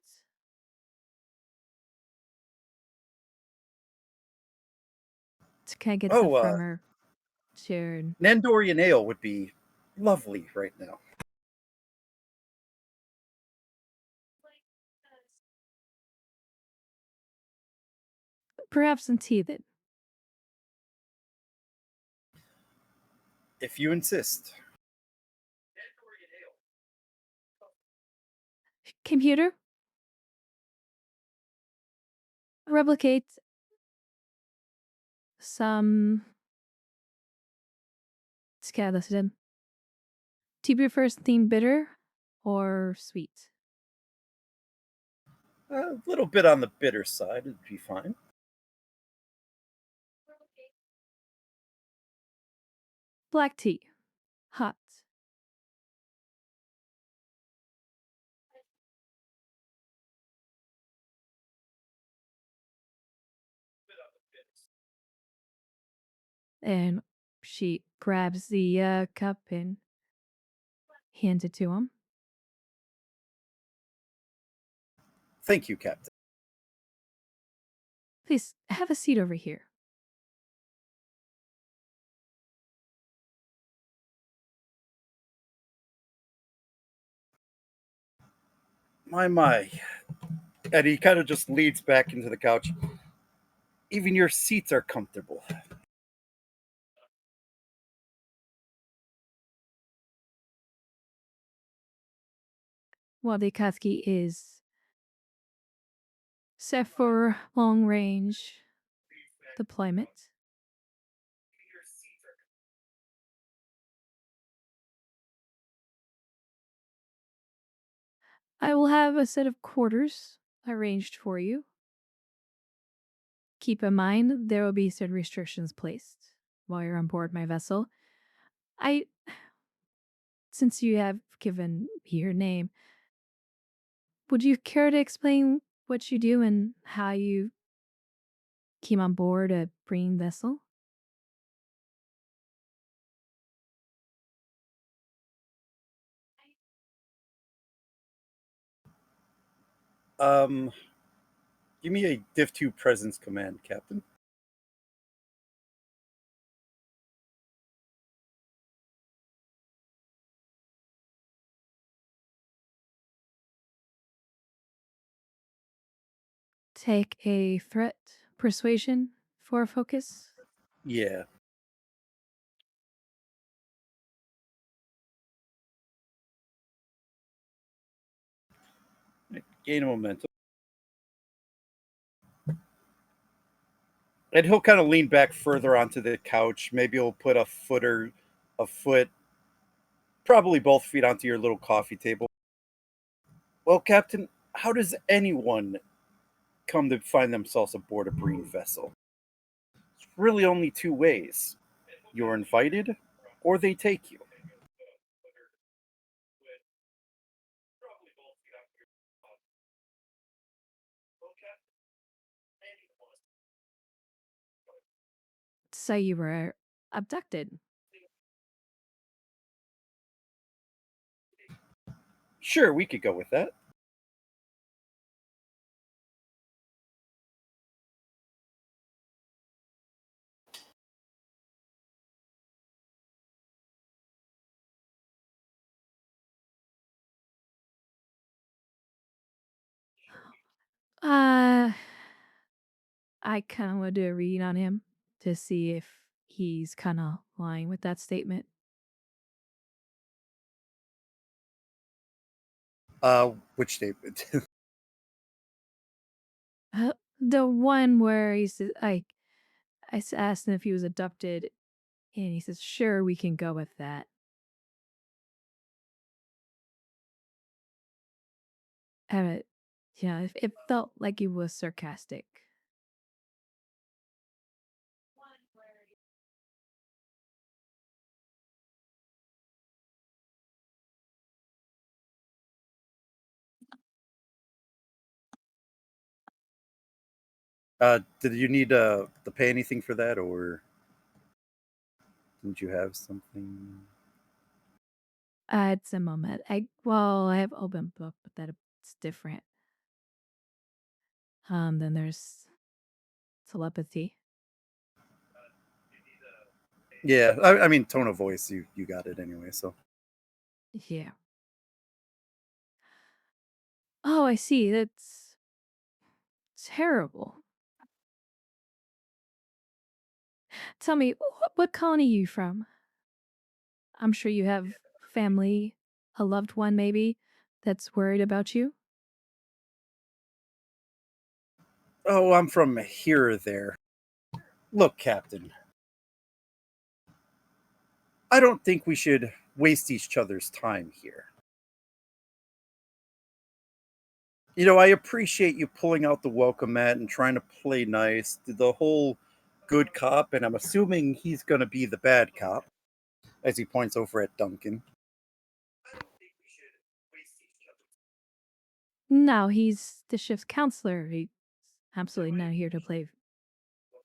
F: Can I get stuff
A: Oh,
F: from her chair?
A: Nandorian ale would be lovely right now.
F: Perhaps some tea then.
A: If you insist.
F: Computer? Replicate some skeleton. Do you prefer something bitter or sweet?
A: A little bit on the bitter side would be fine.
F: Black tea. Hot. And she grabs the cup and hands it to him.
A: Thank you, Captain.
F: Please have a seat over here.
A: My. And he kind of just leads back into the couch. Even your seats are comfortable.
F: Well, the Akatsuki is set for long range deployment. I will have a set of quarters arranged for you. Keep in mind, there will be certain restrictions placed while you're on board my vessel. Since you have given me your name, would you care to explain what you do and how you came on board a green vessel?
A: Um, Give me a Div 2 presence command, Captain.
F: take a threat persuasion for a focus?
A: Yeah. Gain a momentum. And he'll kind of lean back further onto the couch. Maybe he'll put a foot, probably both feet onto your little coffee table. Well, Captain, how does anyone come to find themselves aboard a Breen vessel? It's really only two ways. You're invited, or they take you.
F: Say you were abducted.
A: Sure, we could go with that.
F: Uh, I kind of want to do a read on him to see if he's kind of lying with that statement.
A: Which statement?
F: The one where he says, asked him if he was adopted, and he says, "Sure, we can go with that." And yeah, it felt like he was sarcastic.
A: Did you need to pay anything for that, or didn't you have something?
F: It's a moment. I have open book, but that's different. Then there's telepathy.
A: Yeah, I mean, tone of voice, you got it anyway, so.
F: Yeah. Oh, I see. That's terrible. Tell me, what colony are you from? I'm sure you have family, a loved one maybe, that's worried about you.
A: Oh, I'm from here or there. Look, Captain, I don't think we should waste each other's time here. You know, I appreciate you pulling out the welcome mat and trying to play nice, the whole good cop, and I'm assuming he's going to be the bad cop, as he points over at Duncan.
F: No, he's the ship's counselor. He's absolutely not here to play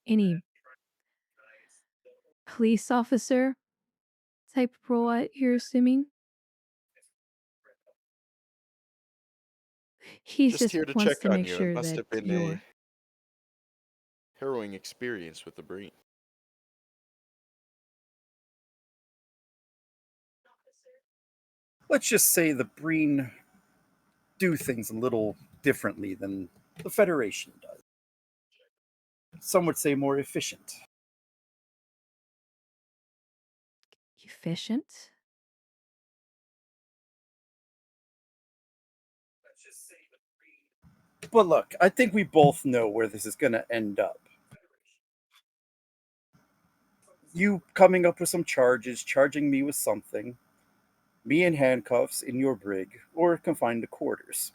F: any police officer type role, you're assuming? He
C: Just
F: just
C: here to
F: wants
C: check
F: to
C: on
F: make
C: you. It
F: sure
C: must
F: that
C: have been a
F: you're.
C: harrowing experience with the Breen.
A: Let's just say the Breen do things a little differently than the Federation does. Some would say more efficient.
F: Efficient?
A: But look, I think we both know where this is going to end up. You coming up with some charges, charging me with something, me in handcuffs in your brig, or confined to quarters.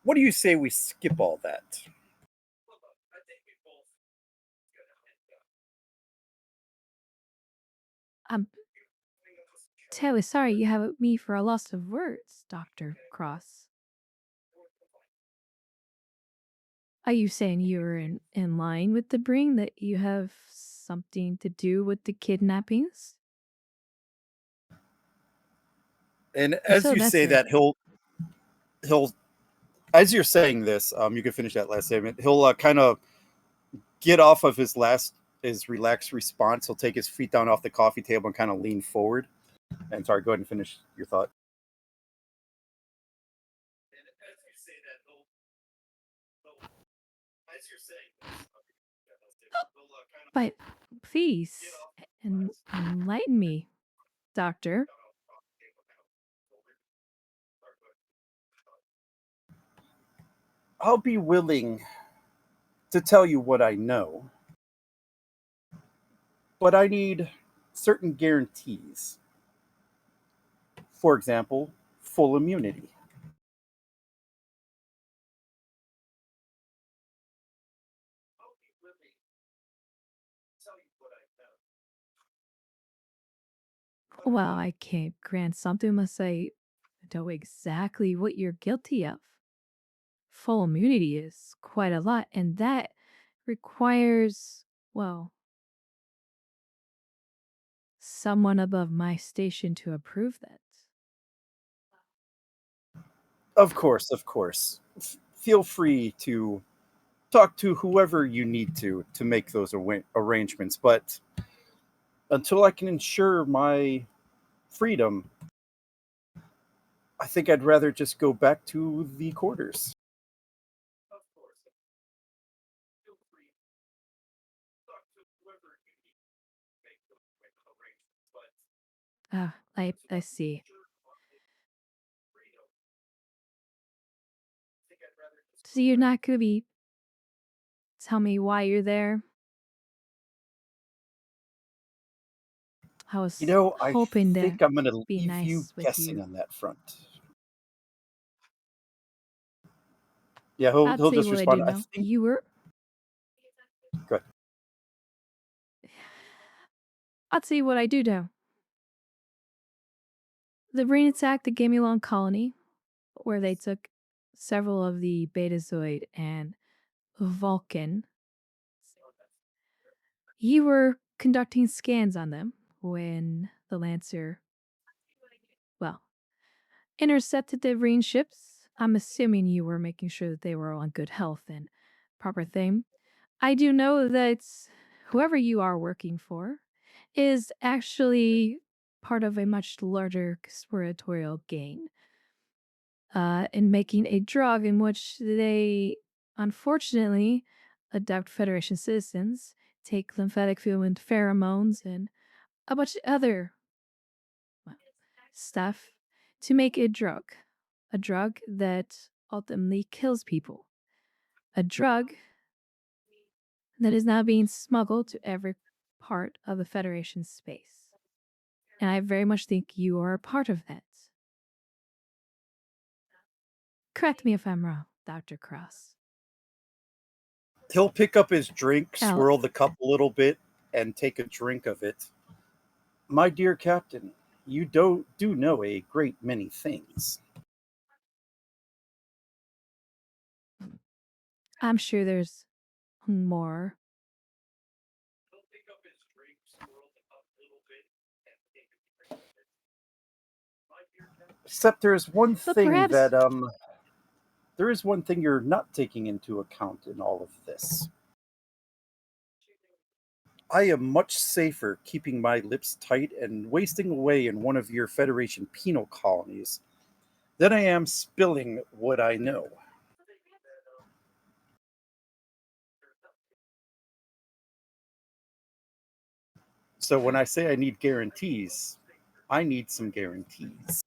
A: What do you say we skip all that?
F: I'm terribly sorry you have me for a loss of words, Dr. Cross. Are you saying you're in line with the Bring, that you have something to do with the kidnappings?
A: And
F: If
A: as
F: so,
A: you
F: that's
A: say
F: a
A: that, he'll as you're saying this, you can finish that last statement. He'll kind of get off of his relaxed response. He'll take his feet down off the coffee table and kind of lean forward. And sorry, go ahead and finish your thought.
F: But please, enlighten me, Doctor.
A: I'll be willing to tell you what I know, but I need certain guarantees. For example, full immunity.
F: Well, I can't grant something unless I know exactly what you're guilty of. Full immunity is quite a lot, and that requires, well, someone above my station to approve that.
A: Of course, of course. Feel free to talk to whoever you need to make those arrangements, but until I can ensure my freedom, I think I'd rather just go back to the quarters.
F: Ah, I see. So you're not gonna be tell me why you're there? I was
A: I
F: hoping to
A: think I'm going to
F: be
A: leave you
F: nice with
A: guessing
F: you.
A: on that front. Yeah, he'll
F: I'll tell you
A: just
F: what I do
A: respond. I
F: know.
A: think.
F: You were.
A: Good.
F: I'll tell you what I do know. The brain attacked the Gemulon Colony, where they took several of the Betazoid and Vulcan. You were conducting scans on them when the Lancer, well, intercepted the Marine ships. I'm assuming you were making sure that they were all in good health and proper thing. I do know that whoever you are working for is actually part of a much larger conspiratorial gang in making a drug in which they unfortunately abduct Federation citizens, take lymphatic fluid pheromones, and a bunch of other well, stuff to make a drug. A drug that ultimately kills people. A drug that is now being smuggled to every part of the Federation's space. And I very much think you are a part of that. Correct me if I'm wrong, Dr. Cross.
A: He'll pick up his drink,
F: Al-
A: swirl the cup a little bit, and take a drink of it. My dear Captain, you do know a great many things.
F: I'm sure there's more.
A: Except there's one
F: But
A: thing
F: perhaps
A: that there is one thing you're not taking into account in all of this. I am much safer keeping my lips tight and wasting away in one of your Federation penal colonies than I am spilling what I know. So when I say I need guarantees, I need some guarantees.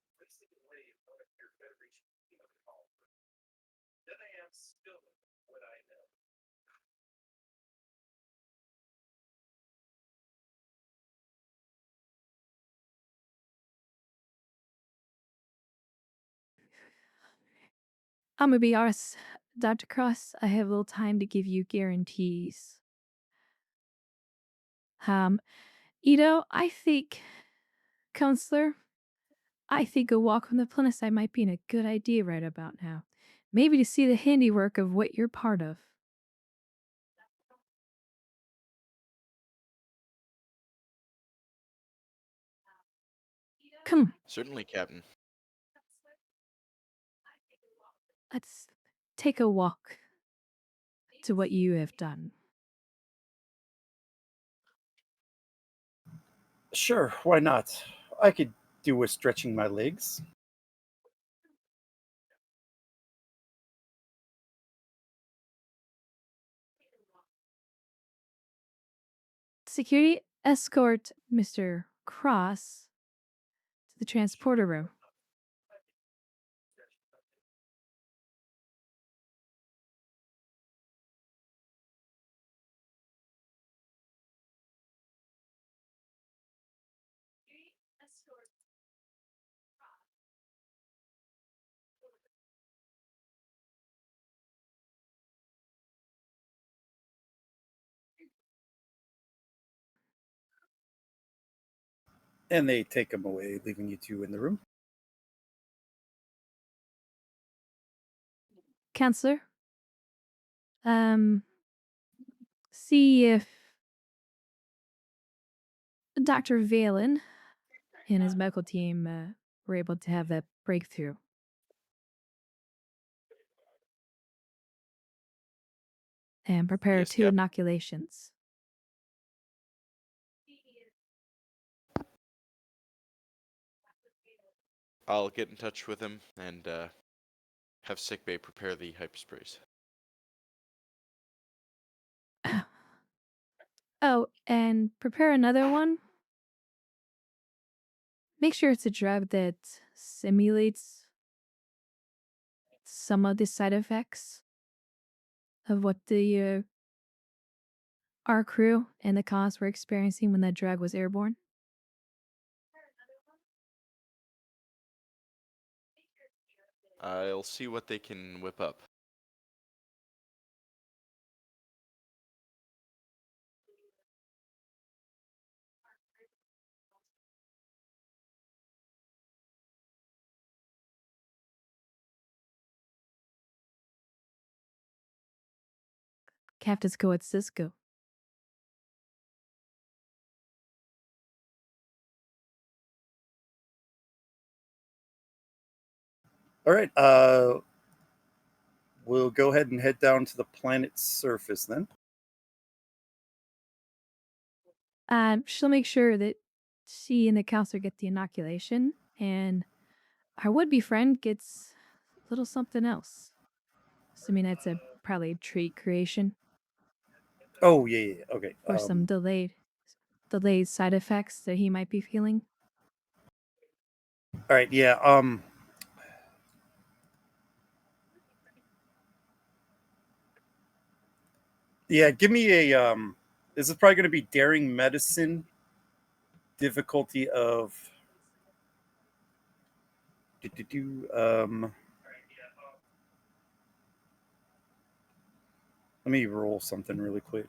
F: I'm gonna be honest, Dr. Cross, I have little time to give you guarantees. Um, I think, Counselor, I think a walk on the planet side might be a good idea right about now. Maybe to see the handiwork of what you're part of. Come,
C: Certainly, Captain.
F: let's take a walk to what you have done.
A: Sure, why not? I could do with stretching my legs.
F: Security, escort Mr. Cross to the transporter room.
A: And they take him away, leaving you two in the room.
F: Counselor, see if Dr. Valen and his medical team were able to have that breakthrough. And prepare
C: Yes,
F: 2
C: Cap.
F: inoculations.
C: I'll get in touch with him and have sickbay prepare the hypersprays.
F: Oh, and prepare another one. Make sure it's a drug that simulates some of the side effects of what our crew and the cons were experiencing when that drug was airborne.
C: I'll see what they can whip up.
F: Captain's go at Cisco.
A: All right. We'll go ahead and head down to the planet's surface then.
F: She'll make sure that she and the counselor get the inoculation, and our would-be friend gets a little something else. Assuming that's a probably treat creation
A: Oh yeah. Okay.
F: for some delayed side effects that he might be feeling.
A: All right. Yeah. Yeah. Give me a. This is probably going to be daring medicine. Difficulty of. Let me roll something really quick.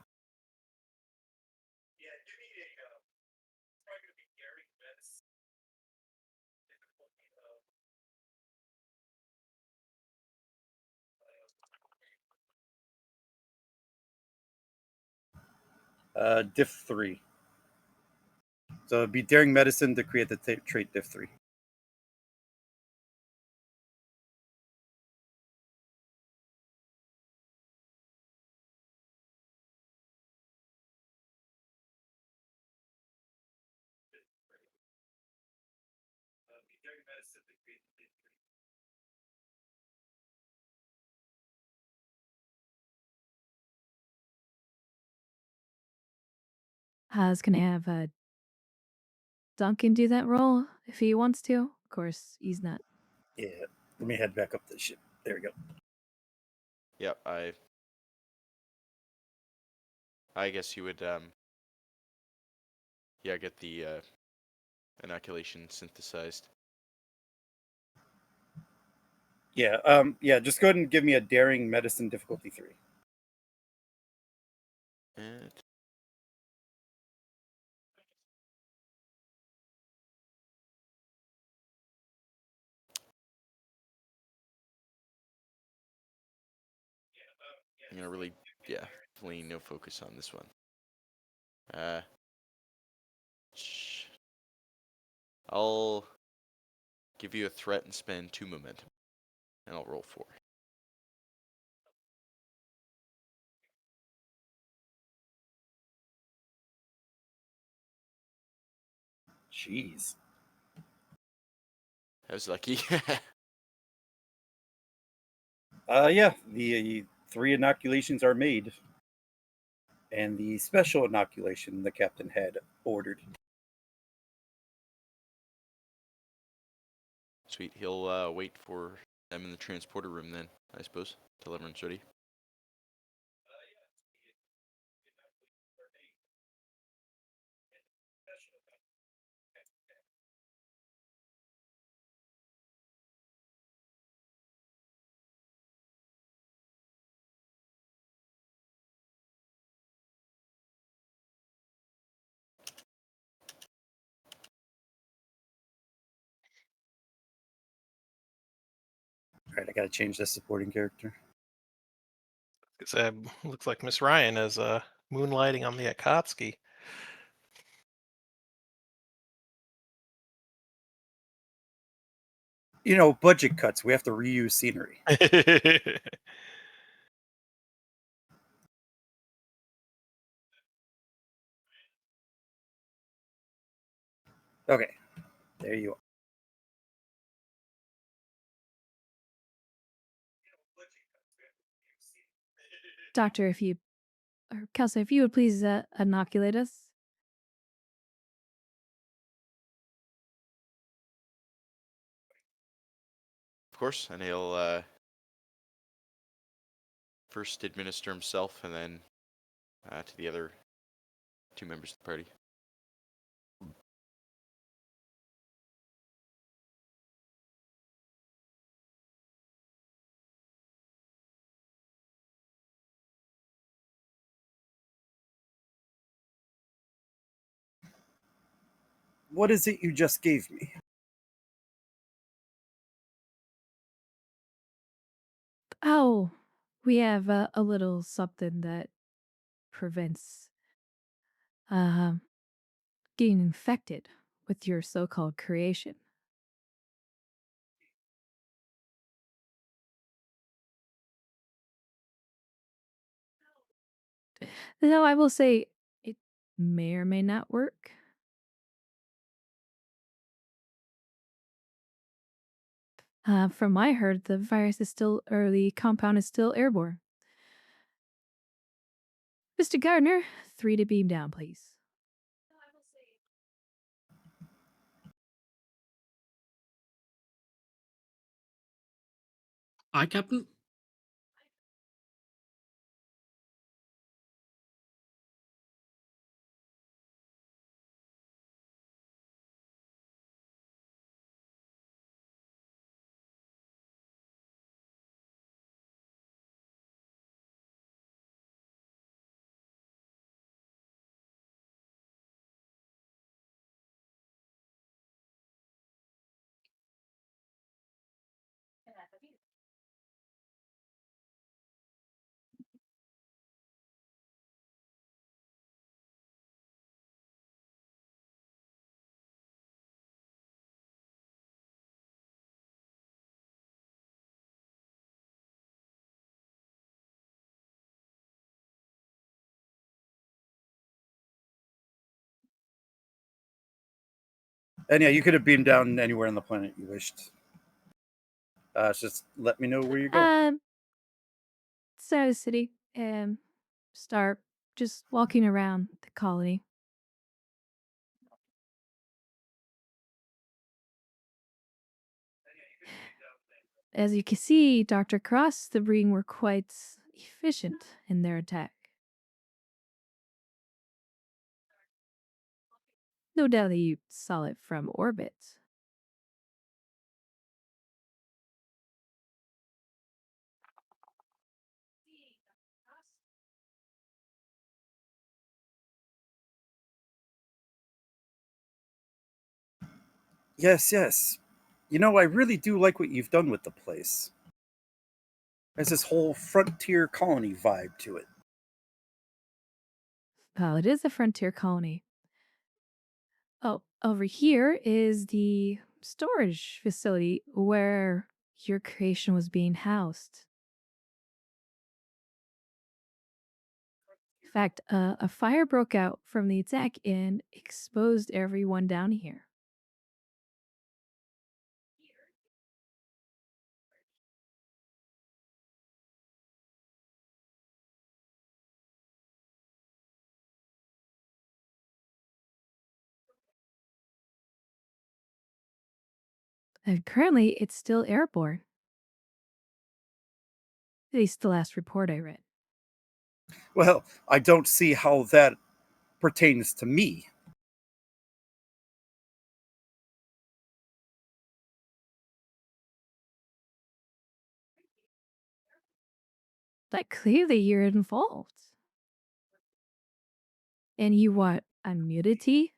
A: Diff 3. So it'd be daring medicine to create the trait Diff 3.
F: I was gonna have Duncan do that role if he wants to. Of course, he's not.
A: Yeah. Let me head back up this ship. There we go.
C: Yep, I guess you would get the inoculation synthesized.
A: Yeah. Yeah. Just go ahead and give me a daring medicine difficulty 3.
C: And I'm gonna really, definitely no focus on this one. I'll give you a threat and spend 2 momentum, and I'll roll 4.
A: Jeez.
C: I was lucky.
A: Yeah. The 3 inoculations are made. and the special inoculation the captain had ordered.
C: Sweet. He'll wait for them in the transporter room then, I suppose, till everyone's ready.
A: All right, I got to change this supporting character.
B: Looks like Miss Ryan is moonlighting on the Akatsuki.
A: Budget cuts. We have to reuse scenery. Okay, there you are.
F: Doctor, Kelsey, if you would please inoculate us.
C: Of course, and he'll first administer himself and then to the other 2 members of the party.
A: What is it you just gave me?
F: Oh, we have a little something that prevents getting infected with your so-called creation. Though I will say it may or may not work. From what I heard, the virus is still, or the compound is still airborne. Mr. Gardner, 3 to beam down, please.
E: Aye, Captain.
A: And yeah, you could have beamed down anywhere on the planet you wished. Just let me know where you go.
F: Start of the city. Start just walking around the colony. As you can see, Dr. Cross, the Ring were quite efficient in their attack. No doubt that you saw it from orbit.
A: Yes, yes. I really do like what you've done with the place. There's this whole frontier colony vibe to it.
F: Well, it is a frontier colony. Oh, over here is the storage facility where your creation was being housed. In fact, a fire broke out from the attack and exposed everyone down here. And currently, it's still airborne. At least the last report I read.
A: Well, I don't see how that pertains to me.
F: Like, clearly you're involved. And you want immunity?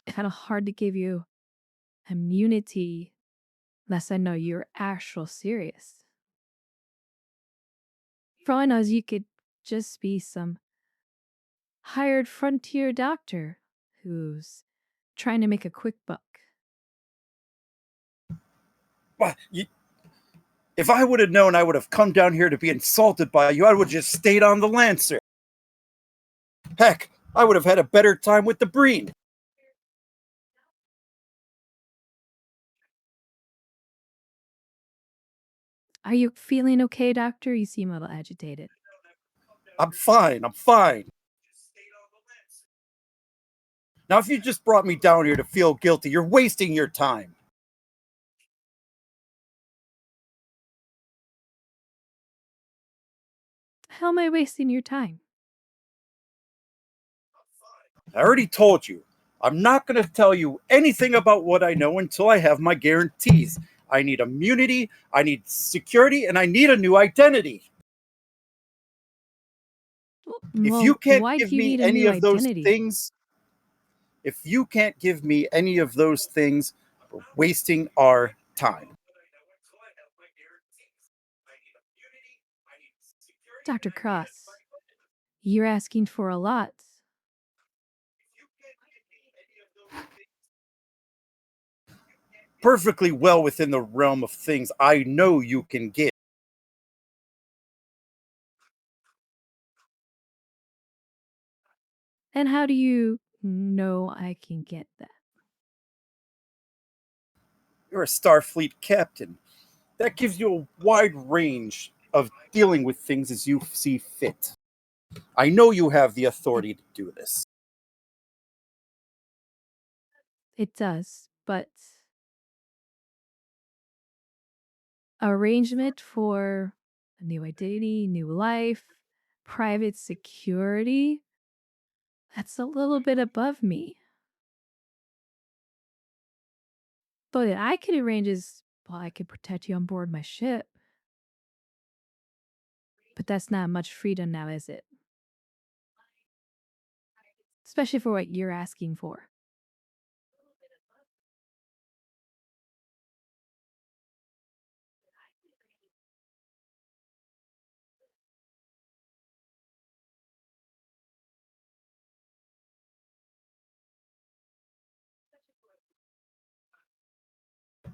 F: Kind of hard to give you immunity unless I know you're actual serious. For all I know, you could just be some hired frontier doctor who's trying to make a quick buck.
A: If I would have known I would have come down here to be insulted by you, I would have just stayed on the Lancer. Heck, I would have had a better time with the Breen.
F: Are you feeling okay, doctor? You seem a little agitated.
A: I'm fine. I'm fine. Now, if you just brought me down here to feel guilty, you're wasting your time.
F: How am I wasting your time?
A: I already told you. I'm not going to tell you anything about what I know until I have my guarantees. I need immunity, I need security, and I need a new identity. If you can't
F: why
A: give
F: do you
A: me
F: need a
A: any
F: new
A: of those
F: identity?
A: things, if you can't give me any of those things, we're wasting our time.
F: Dr. Cross, you're asking for a lot.
A: Perfectly well within the realm of things I know you can get.
F: And how do you know I can get that?
A: You're a Starfleet captain. That gives you a wide range of dealing with things as you see fit. I know you have the authority to do this.
F: It does, but arrangement for a new identity, new life, private security, that's a little bit above me. But I could arrange is, well, I could protect you on board my ship. But that's not much freedom now, is it? Especially for what you're asking for.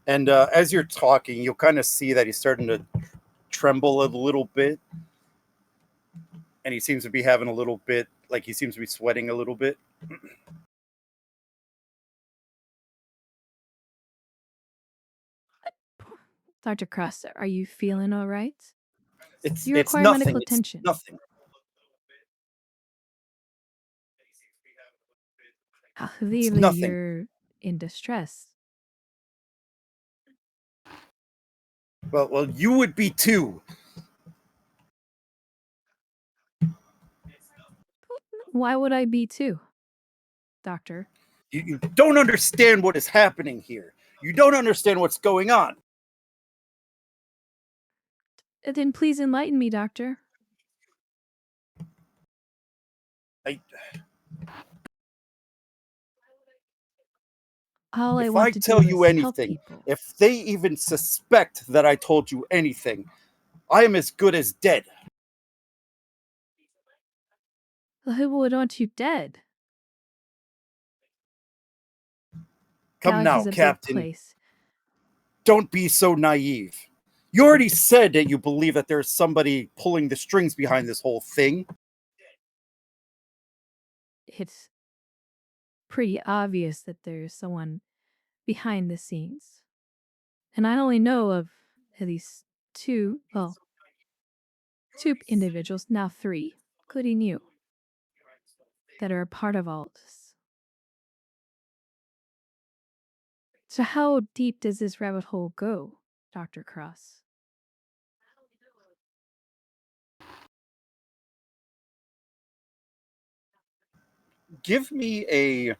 A: And as you're talking, you'll kind of see that he's starting to tremble a little bit. And he seems to be having a little bit, like he seems to be sweating a little bit.
F: Dr. Cross, are you feeling all right?
A: It's
F: Do you
A: it's
F: require
A: nothing.
F: medical
A: It's
F: attention?
A: nothing.
F: Clearly,
A: nothing.
F: you're in distress.
A: Well, you would be too.
F: Why would I be too, Doctor?
A: You don't understand what is happening here. You don't understand what's going on.
F: Then please enlighten me, Doctor. All I
A: If
F: want
A: I
F: to
A: tell
F: do
A: you
F: is help
A: anything,
F: people.
A: if they even suspect that I told you anything, I am as good as dead.
F: Who would want you dead?
A: Come
F: Galaxy's
A: now,
F: a big
A: Captain.
F: place.
A: Don't be so naive. You already said that you believe that there's somebody pulling the strings behind this whole thing.
F: It's pretty obvious that there's someone behind the scenes. And I only know of at least two individuals, now three, including you, that are a part of all this. So how deep does this rabbit hole go, Dr. Cross?
A: Give me a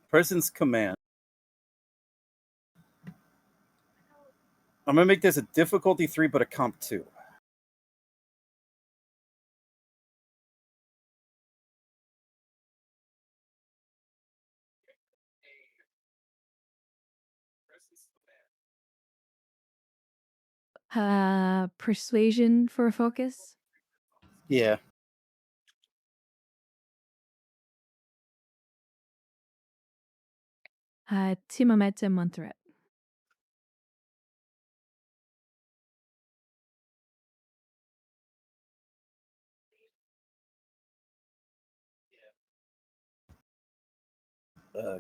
A: presence command. I'm gonna make this a difficulty 3, but a comp 2.
F: Persuasion for a focus?
A: Yeah.
F: Timamete Montret.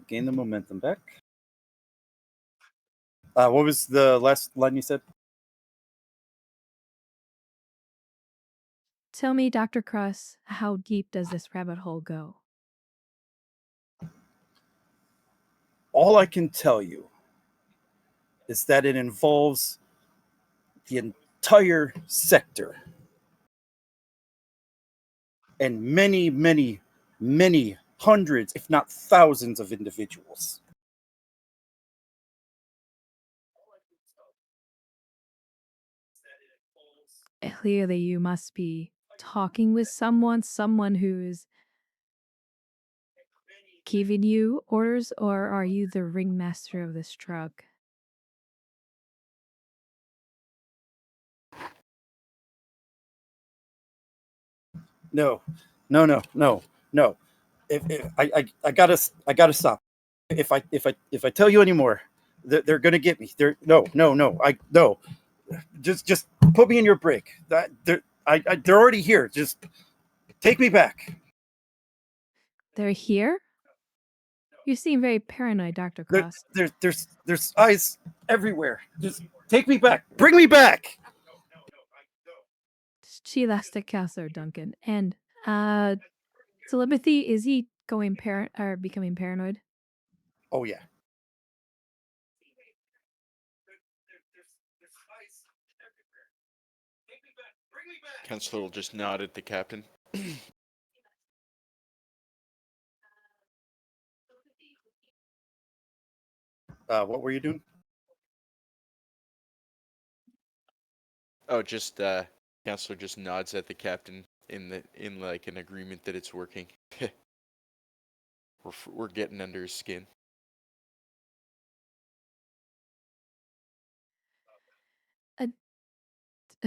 A: Gain the momentum back. What was the last line you said?
F: Tell me, Dr. Cross, how deep does this rabbit hole go?
A: All I can tell you is that it involves the entire sector and many, many, many hundreds, if not thousands, of individuals.
F: Clearly, you must be talking with someone who's giving you orders, or are you the ringmaster of this drug?
A: No. If I gotta stop. If I tell you anymore, they're gonna get me. No. Just put me in your break. They're already here. Just take me back.
F: They're here? You seem very paranoid, Dr. Cross.
A: There's eyes everywhere. Just take me back. Bring me back.
F: Chilastic Castle, Duncan. And telepathy, is he going becoming paranoid?
A: Oh yeah.
C: Counselor will just nod at the captain.
A: What were you doing?
C: Oh, just Counselor just nods at the captain in like an agreement that it's working. we're getting under his skin.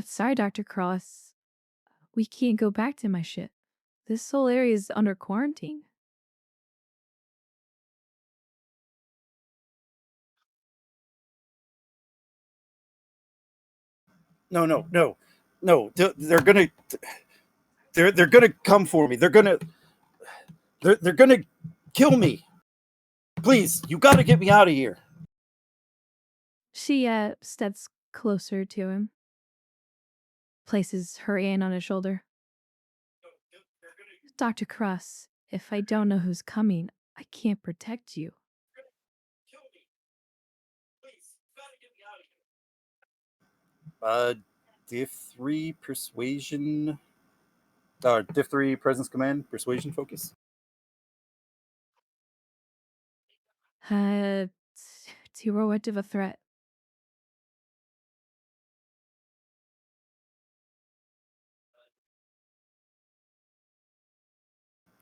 F: Sorry, Dr. Cross. We can't go back to my ship. This whole area is under quarantine.
A: No. They're gonna come for me. They're gonna kill me. Please, you gotta get me out of here.
F: She steps closer to him, places her hand on his shoulder. Dr. Cross, if I don't know who's coming, I can't protect you.
A: Div 3 persuasion. Div 3 presence command persuasion focus.
F: Zero what of a threat.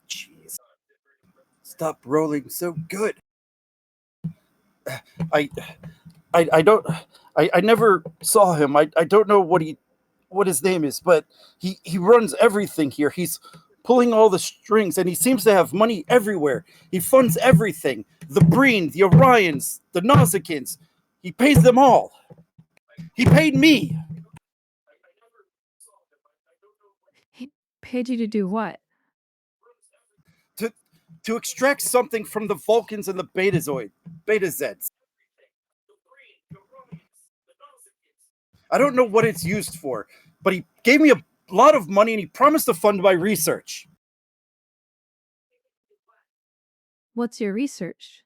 A: Jeez. Stop rolling so good. I don't. I never saw him. I don't know what his name is, but he runs everything here. He's pulling all the strings, and he seems to have money everywhere. He funds everything. The Breen, the Orions, the Nausicans. He pays them all. He paid me.
F: He paid you to do what?
A: To extract something from the Vulcans and the Beta-Zeds. I don't know what it's used for, but he gave me a lot of money and he promised to fund my research.
F: What's your research?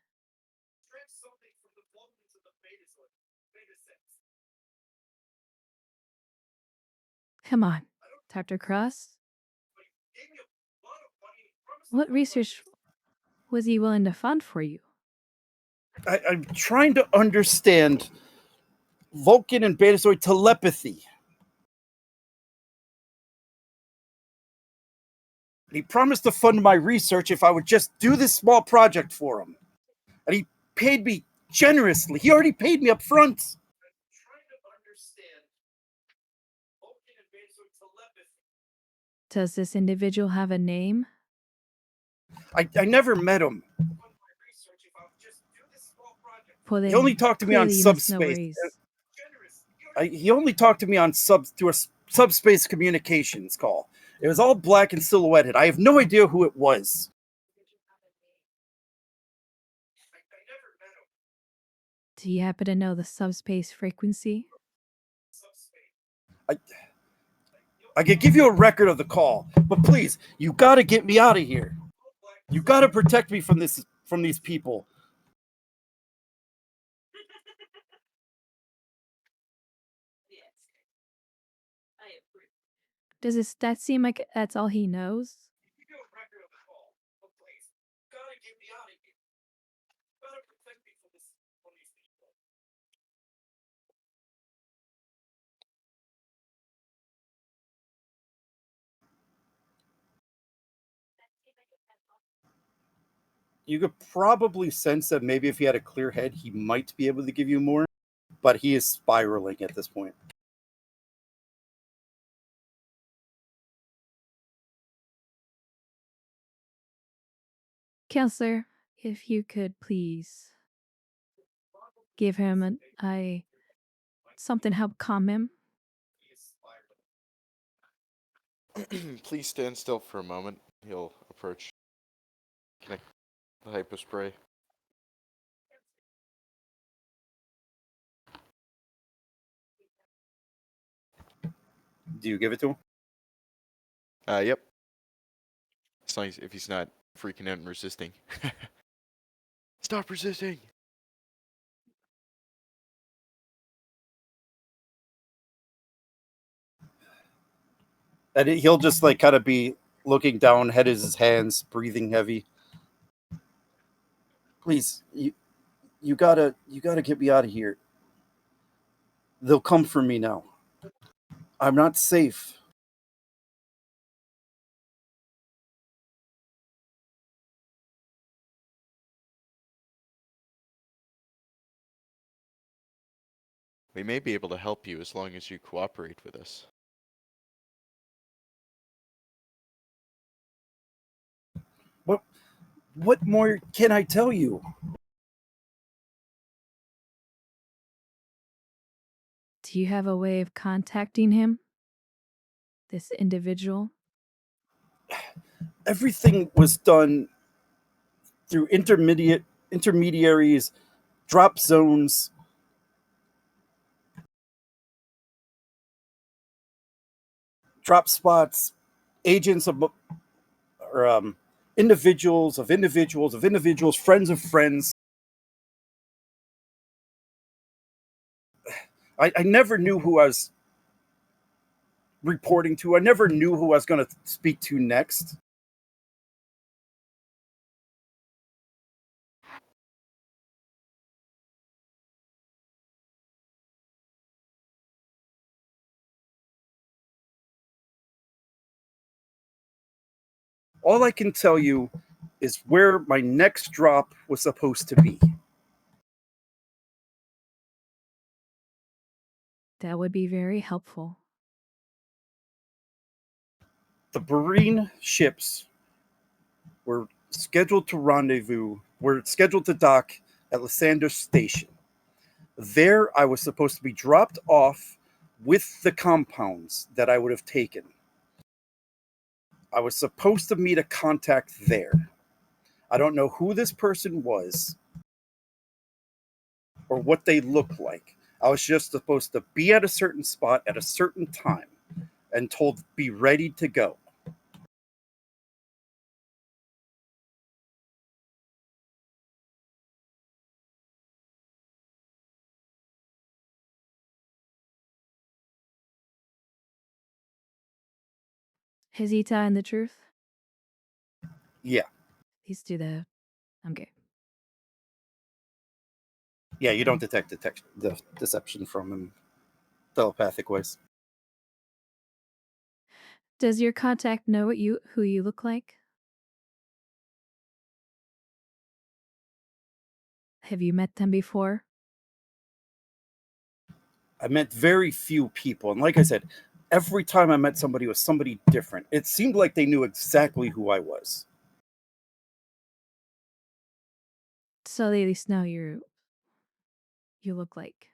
F: Come on, Dr. Cross. What research was he willing to fund for you?
A: I'm trying to understand Vulcan and Betazoid telepathy. He promised to fund my research if I would just do this small project for him. And he paid me generously. He already paid me up front.
F: Does this individual have a name?
A: I never met him.
F: Well,
A: He
F: then
A: only talked to me on
F: clearly you must know where
A: subspace.
F: he's-
A: He only talked to me on through a subspace communications call. It was all black and silhouetted. I have no idea who it was.
F: Do you happen to know the subspace frequency?
A: I could give you a record of the call, but please, you gotta get me out of here. You gotta protect me from these people.
F: Does that seem like that's all he knows?
A: You could probably sense that maybe if he had a clear head, he might be able to give you more, but he is spiraling at this point.
F: Counselor, if you could please give him something to help calm him.
C: Please stand still for a moment. He'll approach. Connect the hypospray.
A: Do you give it to him?
C: Yep. As long as if he's not freaking out and resisting. Stop resisting!
A: And he'll just like kind of be looking down, head in his hands, breathing heavy. Please, you gotta get me out of here. They'll come for me now. I'm not safe.
C: We may be able to help you as long as you cooperate with us.
A: What more can I tell you?
F: Do you have a way of contacting him? This individual?
A: Everything was done through intermediaries, drop zones, drop spots, agents of or individuals of individuals of individuals, friends of friends. I never knew who I was reporting to. I never knew who I was going to speak to next. All I can tell you is where my next drop was supposed to be.
F: That would be very helpful.
A: The Marine ships were scheduled to rendezvous, were scheduled to dock at Lysander Station. There, I was supposed to be dropped off with the compounds that I would have taken. I was supposed to meet a contact there. I don't know who this person was or what they looked like. I was just supposed to be at a certain spot at a certain time and told be ready to go.
F: Is he telling the truth?
A: Yeah.
F: Please do that. Okay.
A: Yeah, you don't detect the deception from him telepathic ways.
F: Does your contact know who you look like? Have you met them before?
A: I met very few people. And like I said, every time I met somebody, it was somebody different. It seemed like they knew exactly who I was.
F: So they at least know you look like.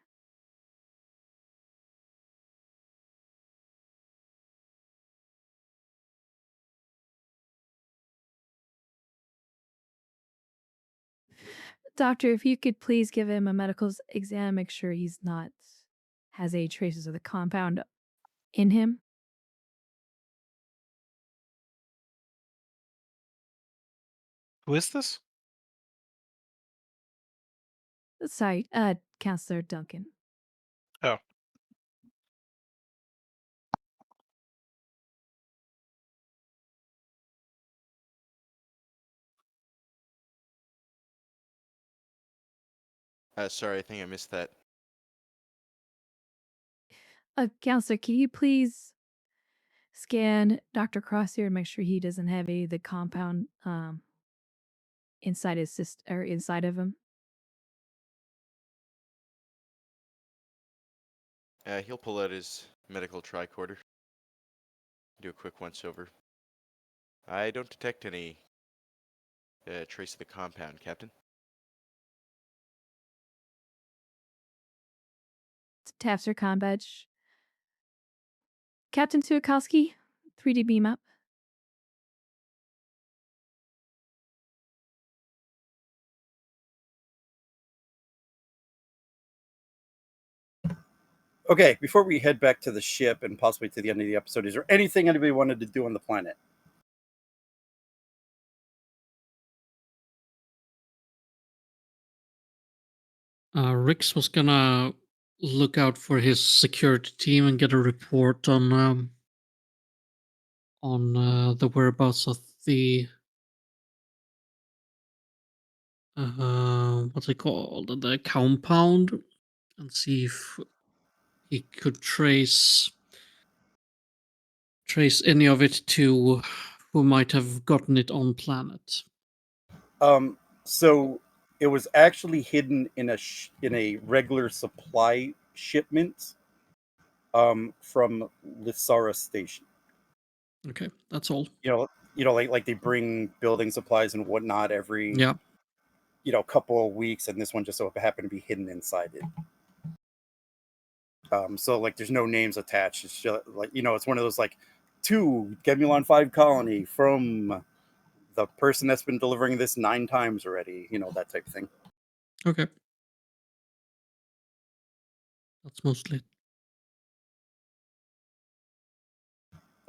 F: Doctor, if you could please give him a medical exam, make sure he's not has any traces of the compound in him.
B: Who is this?
F: Sorry, Counselor Duncan.
B: Oh.
C: Sorry, I think I missed that.
F: Counselor, can you please scan Dr. Cross here and make sure he doesn't have any of the compound inside his system or inside of him?
C: He'll pull out his medical tricorder. Do a quick once over. I don't detect any trace of the compound, Captain.
F: Taps her comm badge. Captain Suakowski, 3D beam up.
A: Okay, before we head back to the ship and possibly to the end of the episode, is there anything anybody wanted to do on the planet?
E: Rix was gonna look out for his security team and get a report on the whereabouts of the what's it called, the compound, and see if he could trace any of it to who might have gotten it on planet.
A: So it was actually hidden in a regular supply shipment from Lissara Station.
E: Okay, that's all.
A: Like they bring building supplies and whatnot every
E: Yeah.
A: couple of weeks, and this one just so happened to be hidden inside it. So like there's no names attached. It's just like it's one of those like to Gemulon 5 Colony from the person that's been delivering this 9 times already, that type of thing.
E: Okay. That's mostly it.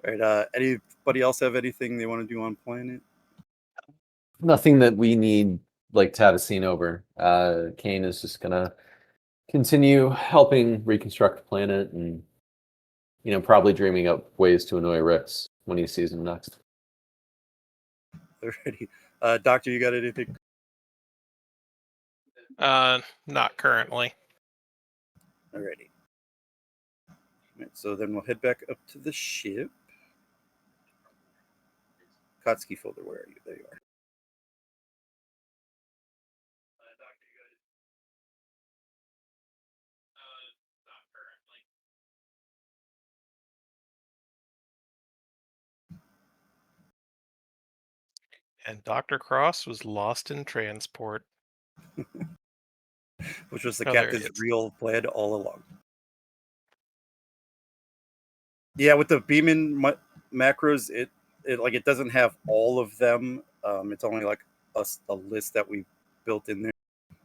A: All right, anybody else have anything they want to do on planet?
D: Nothing that we need like to have a scene over. Kane is just gonna continue helping reconstruct the planet and probably dreaming up ways to annoy Rix when he sees him next.
A: Already. Doctor, you got anything?
B: Not currently.
A: Alrighty. Right, so then we'll head back up to the ship. Akatsuki folder, where are you? There you are.
B: And Dr. Cross was lost in transport.
A: Which was the
B: Oh, there
A: captain's
B: it is.
A: real plan all along. Yeah, with the beaming macros, it doesn't have all of them. It's only like a list that we built in there.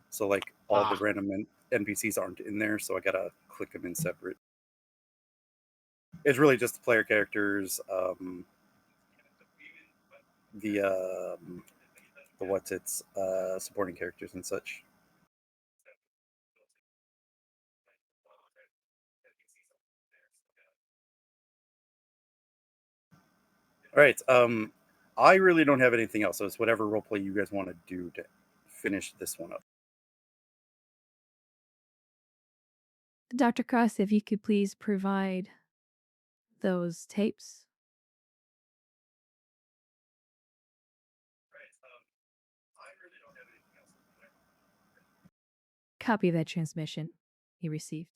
A: So like all the random NPCs aren't in there, so I gotta click them in separate. It's really just the player characters, the supporting characters and such. All right. I really don't have anything else. So it's whatever roleplay you guys want to do to finish this one up.
F: Dr. Cross, if you could please provide those tapes. Copy of that transmission he received.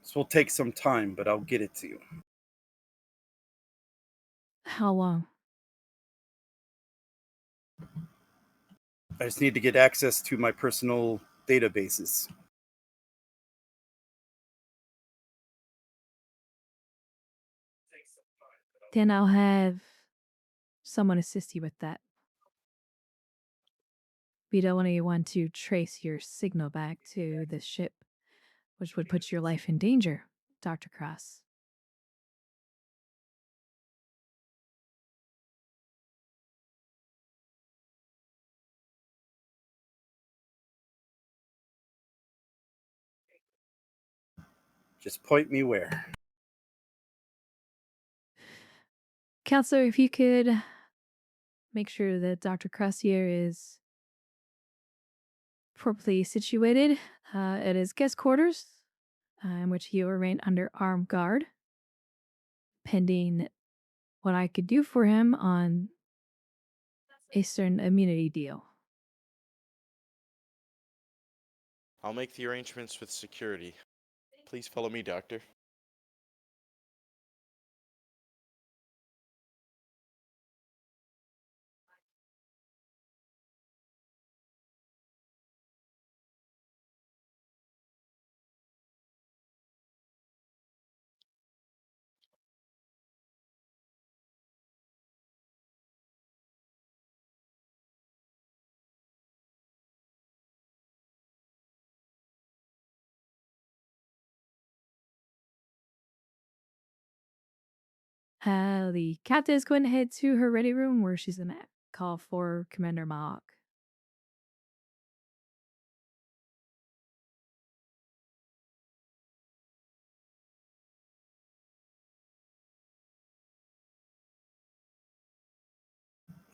A: This will take some time, but I'll get it to you.
F: How long?
A: I just need to get access to my personal databases.
F: Then I'll have someone assist you with that. We don't want to trace your signal back to the ship, which would put your life in danger, Dr. Cross.
A: Just point me where.
F: Counselor, if you could make sure that Dr. Crossier is properly situated at his guest quarters, in which he will remain under armed guard, pending what I could do for him on a certain immunity deal.
C: I'll make the arrangements with security. Please follow me, Doctor.
F: The captain is going to head to her ready room where she's going to call for Commander Mahawk.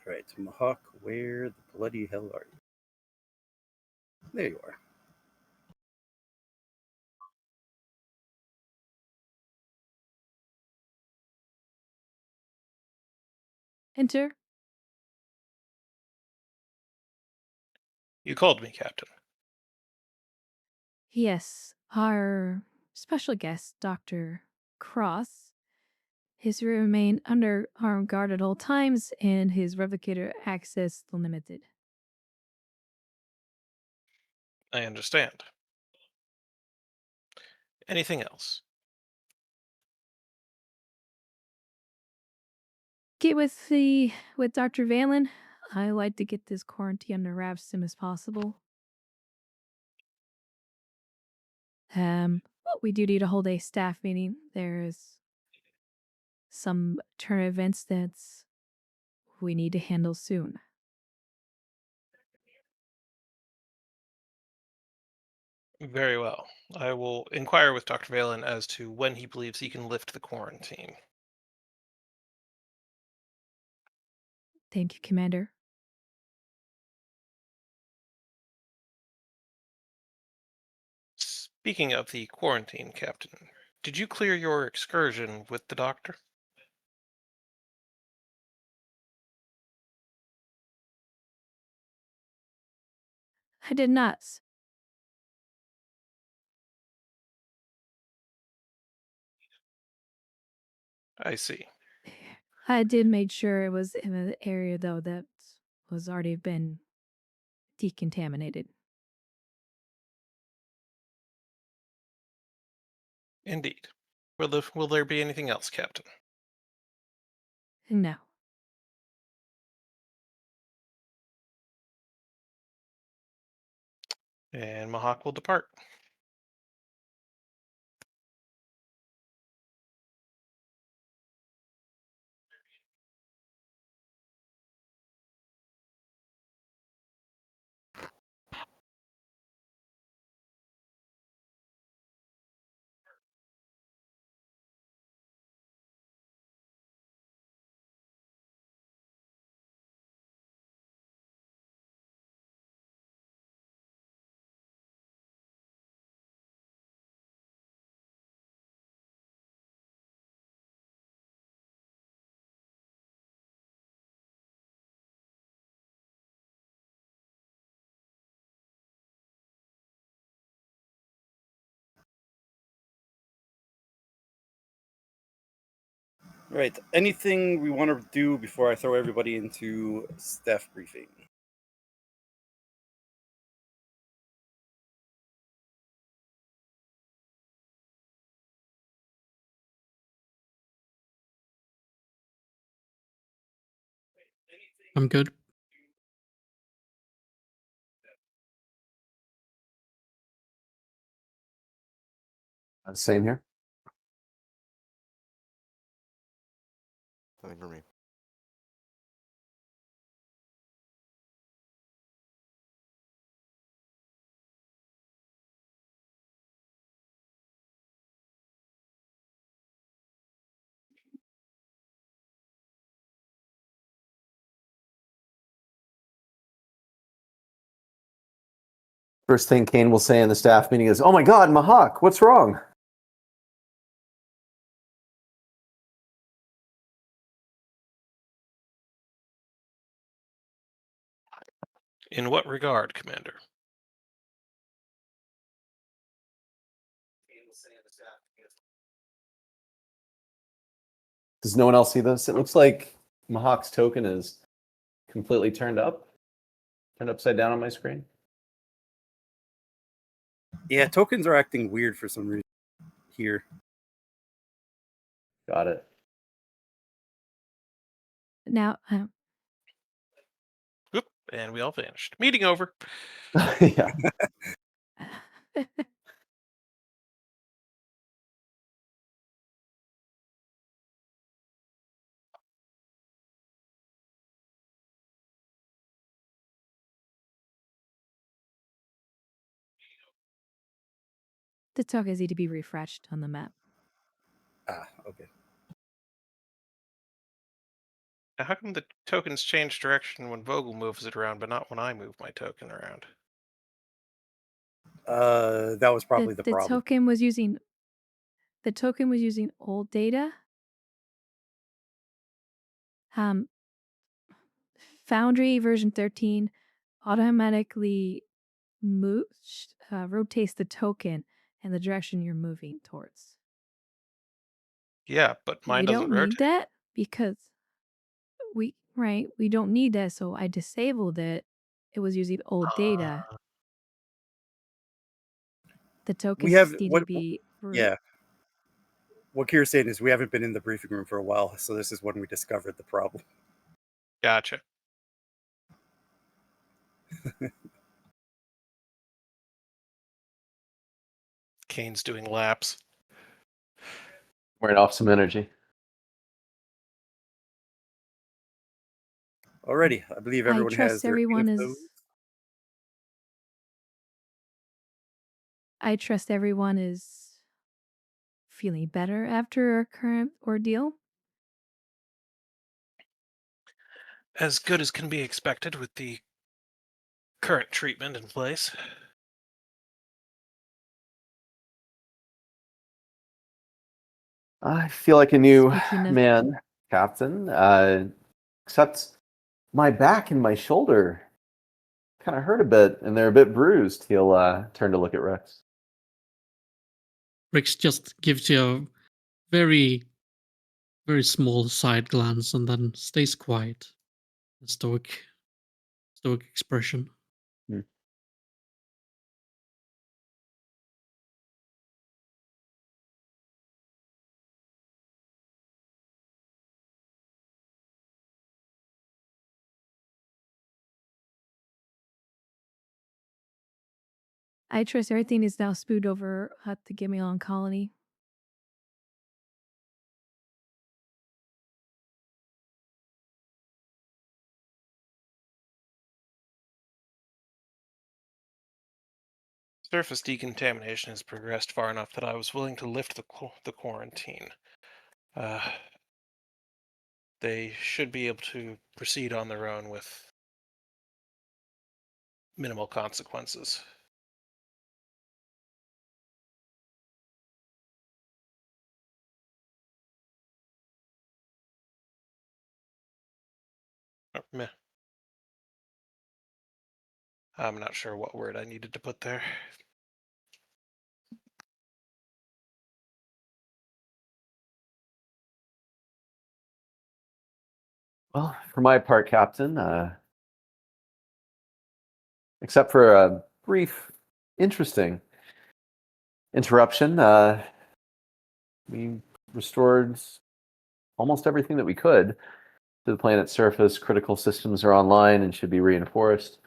A: All right, Mahawk, where the bloody hell are you? There you are.
F: Enter.
B: You called me, Captain.
F: Yes, our special guest, Dr. Cross, is to remain under armed guard at all times and his replicator access limited.
B: I understand. Anything else?
F: Get with Dr. Valen. I like to get this quarantine under wraps as soon as possible. We do need to hold a staff meeting. There is some turn events that we need to handle soon.
B: Very well. I will inquire with Dr. Valen as to when he believes he can lift the quarantine.
F: Thank you, Commander.
B: Speaking of the quarantine, Captain, did you clear your excursion with the doctor?
F: I did not.
B: I see.
F: I did make sure it was in an area, though, that was already been decontaminated.
B: Indeed. Will there be anything else, Captain?
F: No.
B: And Mahawk will depart.
A: All right. Anything we want to do before I throw everybody into staff briefing?
E: I'm good.
D: Same here.
C: Nothing for me.
D: First thing Kane will say in the staff meeting is, "Oh my God, Mahawk, what's wrong?"
B: In what regard, Commander?
D: Does no one else see this? It looks like Mahawk's token is completely turned upside down on my screen.
A: Yeah, tokens are acting weird for some reason here.
D: Got it.
F: Now,
B: Whoop, and we all vanished. Meeting over.
D: Yeah.
F: the tokens need to be refreshed on the map.
A: Ah, okay.
B: Now, how come the tokens change direction when Vogel moves it around, but not when I move my token around?
A: That was probably the
F: the
A: problem.
F: token was using old data. Foundry version 13 automatically rotates the token in the direction you're moving towards.
B: Yeah, but mine
F: We
B: doesn't
F: don't need
B: rotate.
F: that because we don't need that, so I disabled it. It was using old data. The tokens
A: We have
F: just need
A: what?
F: to be
A: Yeah. What Kira's saying is we haven't been in the briefing room for a while, so this is when we discovered the problem.
B: Gotcha. Kane's doing laps.
D: Wearing off some energy.
A: Alrighty, I believe
F: I
A: everyone has
F: trust
A: their
F: everyone
A: infos.
F: I trust everyone is feeling better after our current ordeal.
B: As good as can be expected with the current treatment in place.
D: I feel like a new
F: Speaking of-
D: man, Captain. Except my back and my shoulder kind of hurt a bit, and they're a bit bruised. He'll turn to look at Rex.
E: Rix just gives you a very, very small side glance and then stays quiet. A stoic expression.
F: I trust everything is now spewed over at the Gemulon Colony.
B: Surface decontamination has progressed far enough that I was willing to lift the quarantine. They should be able to proceed on their own with minimal consequences. Meh. I'm not sure what word I needed to put there.
D: Well, for my part, Captain, except for a brief, interesting interruption, we restored almost everything that we could to the planet's surface. Critical systems are online and should be reinforced.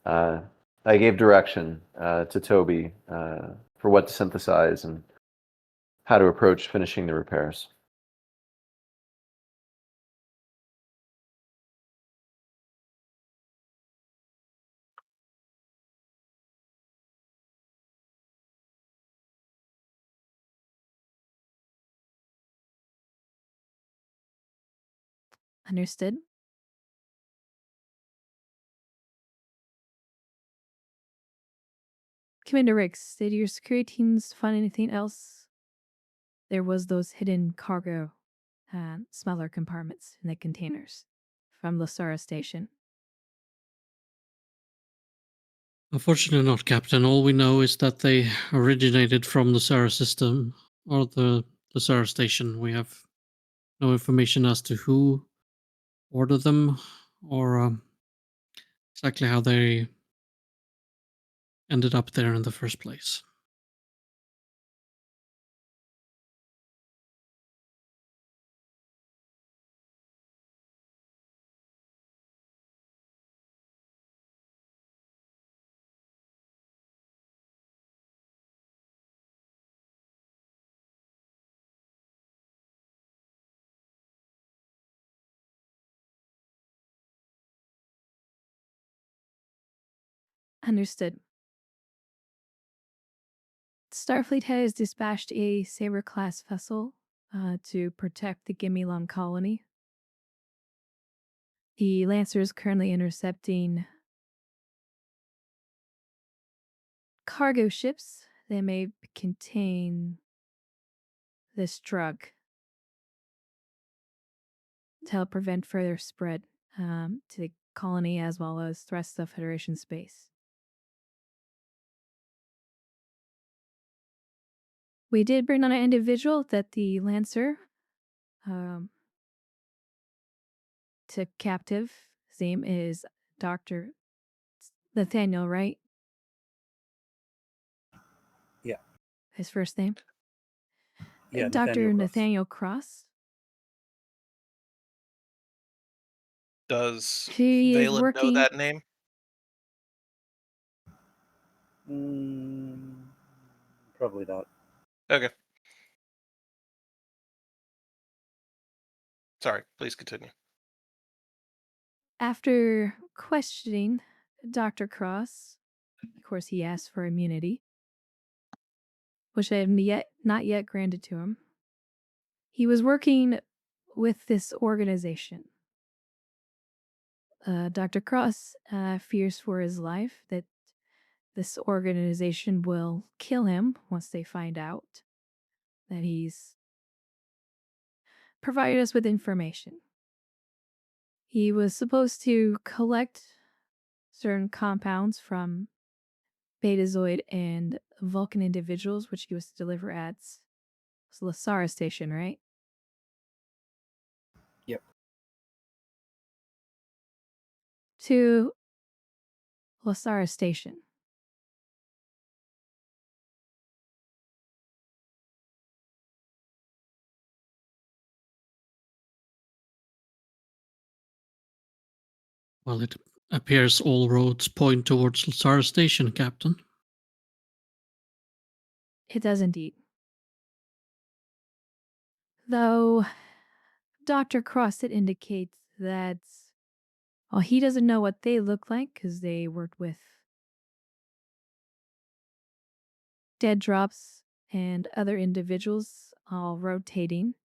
D: I gave direction to Toby for what to synthesize and how to approach finishing the repairs.
F: Understood. Commander Ricks, did your security teams find anything else? There was those hidden cargo and smaller compartments in the containers from Lasara Station.
E: Unfortunately not, Captain. All we know is that they originated from the Sarah system or the Sarah station. We have no information as to who ordered them or exactly how they ended up there in the first place.
F: Understood. Starfleet has dispatched a Saber-class vessel to protect the Gemulon Colony. The Lancer is currently intercepting cargo ships that may contain this drug to help prevent further spread to the colony as well as the rest of Federation space. We did bring on an individual that the Lancer took captive. His name is Dr. Nathaniel, right?
A: Yeah.
F: His first name?
A: Yeah,
F: Dr.
A: Cross.
F: Nathaniel Cross.
B: Does
F: He is
B: Valen know
F: working.
B: that name?
A: Probably not.
B: Okay. Sorry, please continue.
F: After questioning Dr. Cross, of course, he asked for immunity, which I have not yet granted to him. He was working with this organization. Dr. Cross fears for his life that this organization will kill him once they find out that he's provided us with information. He was supposed to collect certain compounds from Betazoid and Vulcan individuals, which he was to deliver at Lasara Station, right?
A: Yep.
F: To Lasara Station.
E: Well, it appears all roads point towards Lasara Station, Captain.
F: It does indeed. Though Dr. Cross did indicate that he doesn't know what they look like because they worked with dead drops and other individuals all rotating.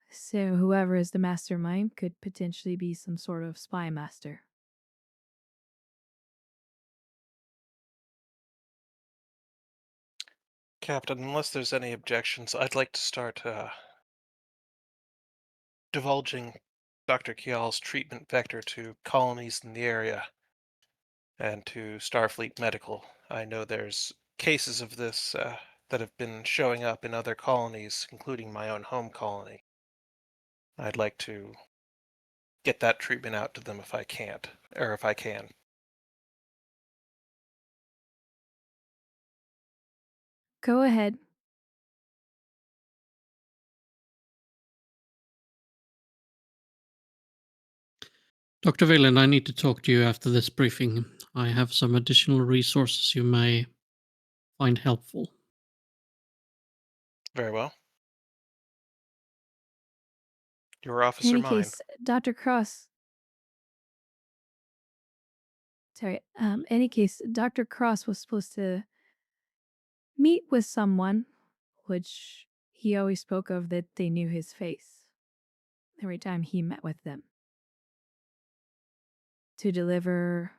F: So whoever is the mastermind could potentially be some sort of spy master.
B: Captain, unless there's any objections, I'd like to start divulging Dr. Kial's treatment vector to colonies in the area and to Starfleet Medical. I know there's cases of this that have been showing up in other colonies, including my own home colony. I'd like to get that treatment out to them if I can't, or if I can.
F: Go ahead.
E: Dr. Valen, I need to talk to you after this briefing. I have some additional resources you may find helpful.
B: Very well. Your
F: In
B: office or
F: any
B: mine?
F: case, Dr. Cross. Sorry. Any case, Dr. Cross was supposed to meet with someone, which he always spoke of that they knew his face every time he met with them, to deliver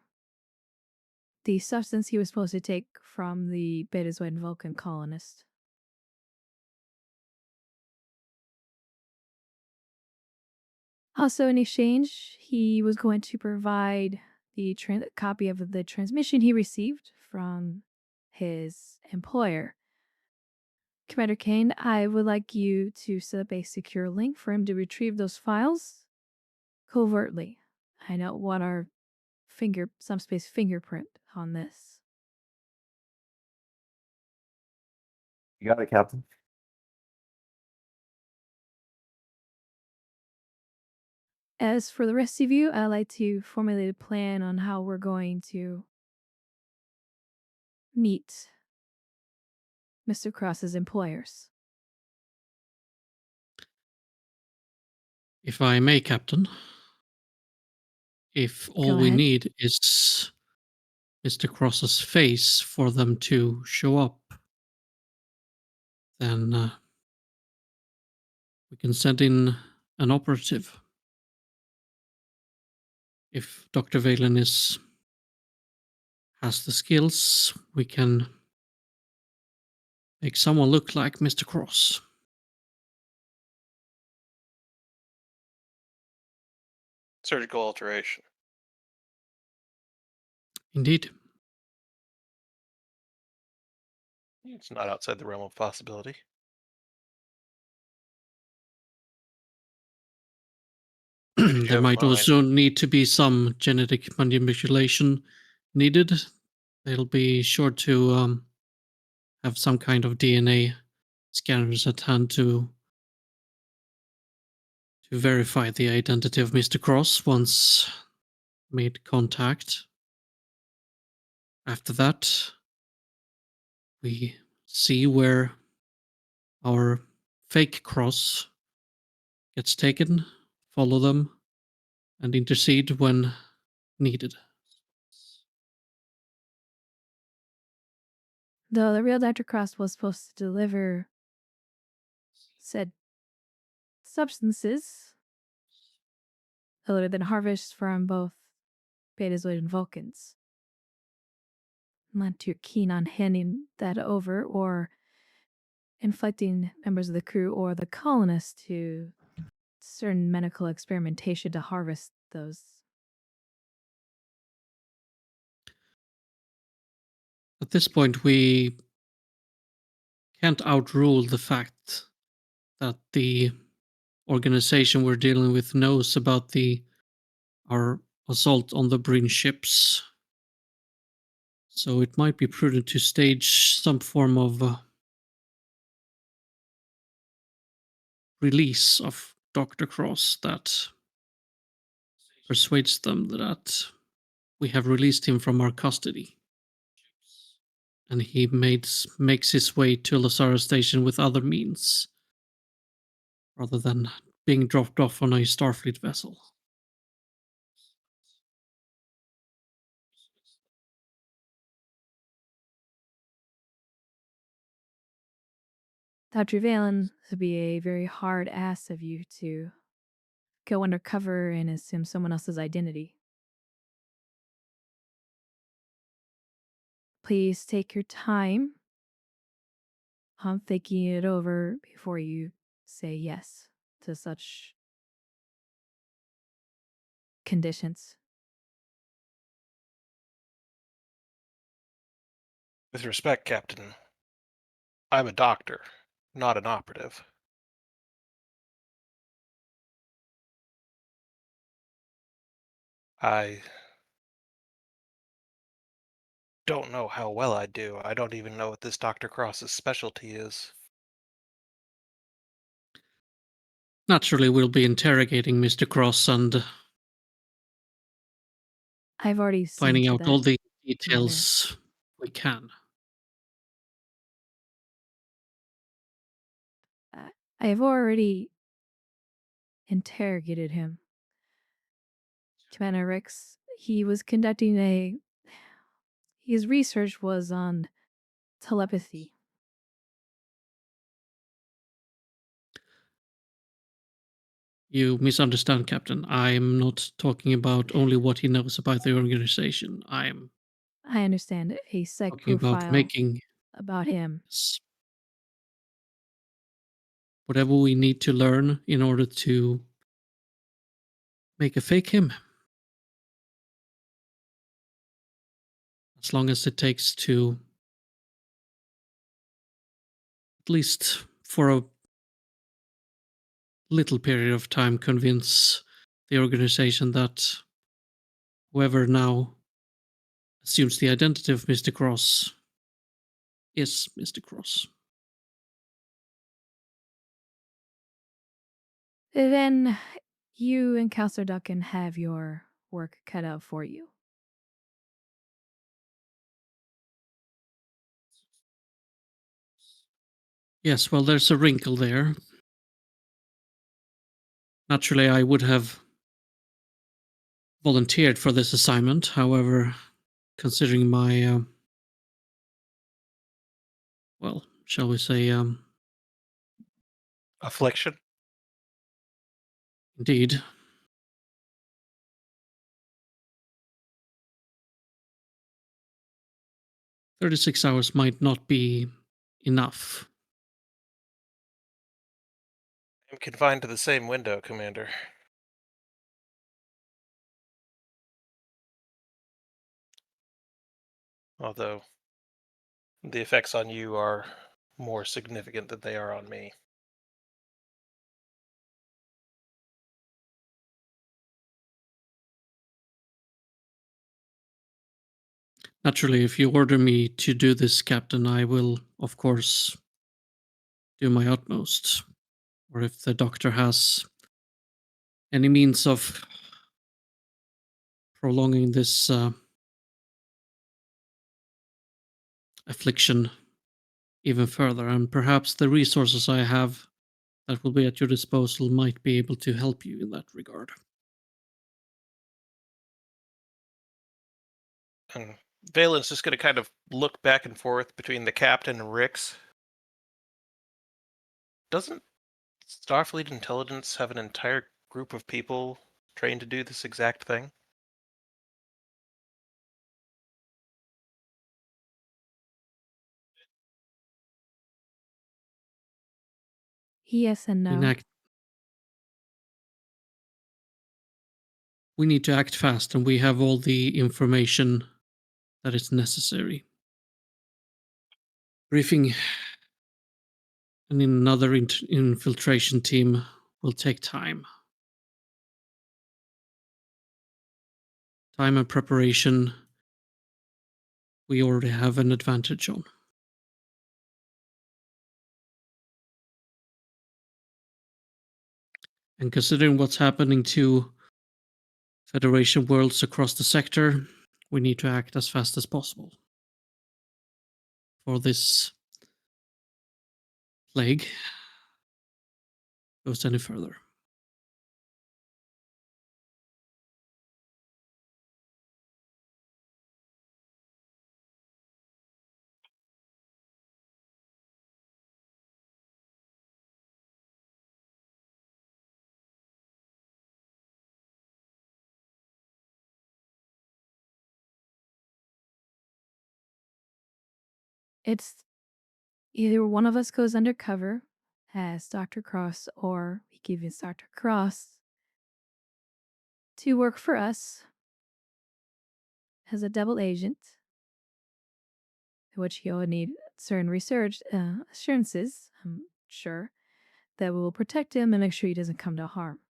F: the substance he was supposed to take from the Betazoid and Vulcan colonist. Also, in exchange, he was going to provide the copy of the transmission he received from his employer. Commander Kane, I would like you to set up a secure link for him to retrieve those files covertly. I don't want our subspace fingerprint on this.
D: You got it, Captain.
F: As for the rest of you, I'd like to formulate a plan on how we're going to meet Mr. Cross's employers.
E: If I may, Captain, if all
F: Go
E: we
F: ahead.
E: need is Mr. Cross's face for them to show up, then we can send in an operative. If Dr. Valen has the skills, we can make someone look like Mr. Cross.
B: Surgical alteration.
E: Indeed.
B: It's not outside the realm of possibility. Who did you
E: There
B: have in
E: might
B: mind?
E: also need to be some genetic manipulation needed. They'll be sure to have some kind of DNA scanners at hand to verify the identity of Mr. Cross once made contact. After that, we see where our fake Cross gets taken, follow them, and intercede when needed.
F: Though the real Dr. Cross was supposed to deliver said substances other than harvests from both Betazoid and Vulcans. I'm not too keen on handing that over or inflicting members of the crew or the colonists to certain medical experimentation to harvest those.
E: At this point, we can't outrule the fact that the organization we're dealing with knows about our assault on the Breen ships. So it might be prudent to stage some form of release of Dr. Cross that persuades them that we have released him from our custody. And he makes his way to Lazara Station with other means, rather than being dropped off on a Starfleet vessel.
F: Dr. Valen, this would be a very hard ass of you to go undercover and assume someone else's identity. Please take your time on thinking it over before you say yes to such conditions.
B: With respect, Captain, I'm a doctor, not an operative. I don't know how well I do. I don't even know what this Dr. Cross's specialty is.
E: Naturally, we'll be interrogating Mr. Cross and
F: I've already seen
E: finding
F: to
E: out
F: that,
E: all the
F: Commander.
E: details we can.
F: I have already interrogated him. Commander Rix, he was conducting his research was on telepathy.
E: You misunderstand, Captain. I'm not talking about only what he knows about the organization. I'm
F: I understand a psych
E: talking about
F: profile
E: making
F: about him.
E: whatever we need to learn in order to make a fake him. As long as it takes to, at least for a little period of time, convince the organization that whoever now assumes the identity of Mr. Cross is Mr. Cross.
F: Then you and Counselor Duncan have your work cut out for you.
E: Yes, well, there's a wrinkle there. Naturally, I would have volunteered for this assignment. However, considering my, well, shall we say,
B: Affliction?
E: indeed, 36 hours might not be enough.
B: I'm confined to the same window, Commander. Although the effects on you are more significant than they are on me.
E: Naturally, if you order me to do this, Captain, I will, of course, do my utmost. Or if the doctor has any means of prolonging this affliction even further, and perhaps the resources I have that will be at your disposal might be able to help you in that regard.
B: And Valen's just going to kind of look back and forth between the captain and Rix. Doesn't Starfleet intelligence have an entire group of people trained to do this exact thing?
F: Yes and no.
E: We need to act fast, and we have all the information that is necessary. Briefing and another infiltration team will take time. Time and preparation, we already have an advantage on. And considering what's happening to Federation worlds across the sector, we need to act as fast as possible for this plague goes any further.
F: It's either one of us goes undercover as Dr. Cross, or we convince Dr. Cross to work for us as a double agent, which he'll need certain research assurances, I'm sure, that will protect him and make sure he doesn't come to harm.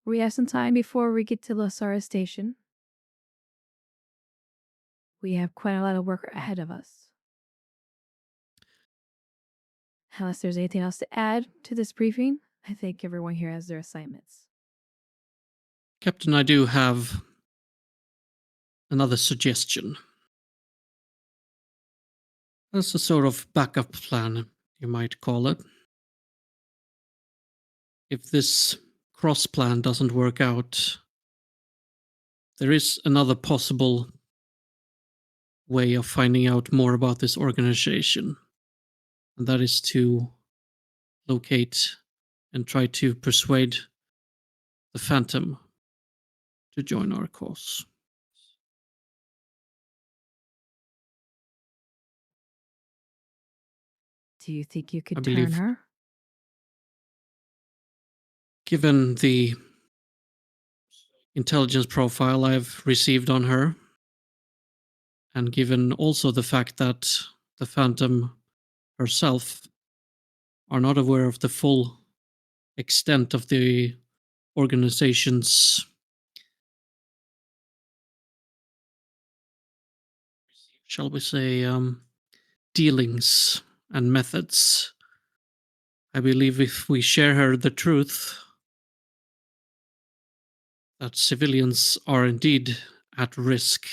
F: We have some time before we get to Losara Station. We have quite a lot of work ahead of us. Unless there's anything else to add to this briefing, I think everyone here has their assignments.
E: Captain, I do have another suggestion. As a sort of backup plan, you might call it. If this cross plan doesn't work out, there is another possible way of finding out more about this organization, and that is to locate and try to persuade the Phantom to join our cause.
F: Do you think you could
E: I
F: turn
E: believe-
F: her?
E: Given the intelligence profile I've received on her, and given also the fact that the Phantom herself are not aware of the full extent of the organization's, shall we say, dealings and methods. I believe if we share her the truth, that civilians are indeed at risk,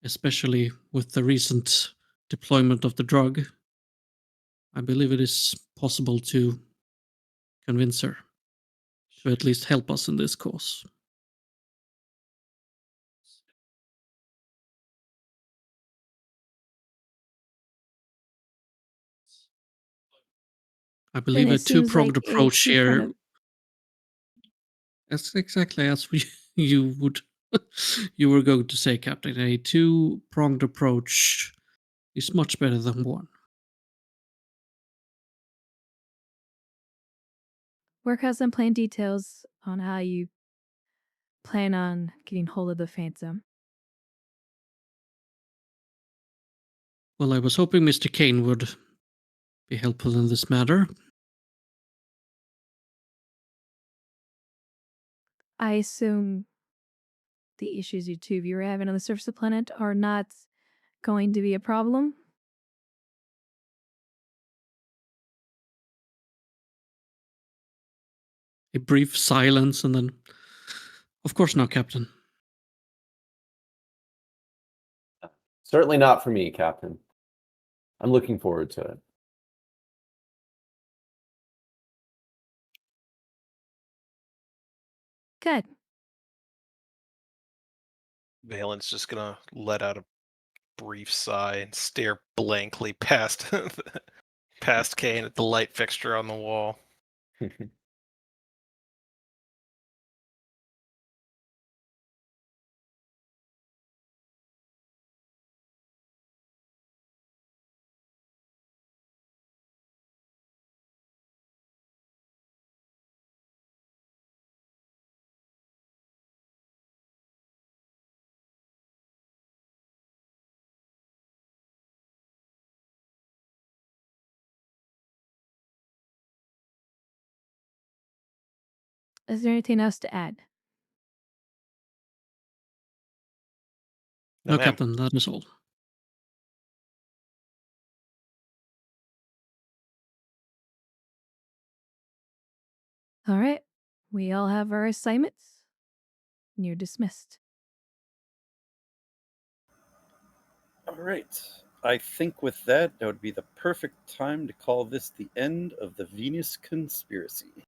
E: especially with the recent deployment of the drug, I believe it is possible to convince her to at least help us in this cause. I believe
F: Then
E: a
F: it seems
E: two-pronged
F: like a
E: approach here.
F: two-front
E: That's exactly as you would you were going to say, Captain. A two-pronged approach is much better than one.
F: Work out some plan details on how you plan on getting hold of the Phantom.
E: Well, I was hoping Mr. Kane would be helpful in this matter.
F: I assume the issues you two of you are having on the surface of the planet are not going to be a problem.
E: A brief silence, and then, of course not, Captain.
D: Certainly not for me, Captain. I'm looking forward to it.
F: Good.
B: Valen's just gonna let out a brief sigh and stare blankly past past Kane at the light fixture on the wall.
F: Is there anything else to add?
E: No,
B: ma'am.
E: Captain, that is all.
F: All right. We all have our assignments. And you're dismissed.
A: All right. I think with that, that would be the perfect time to call this the end of the Venus conspiracy.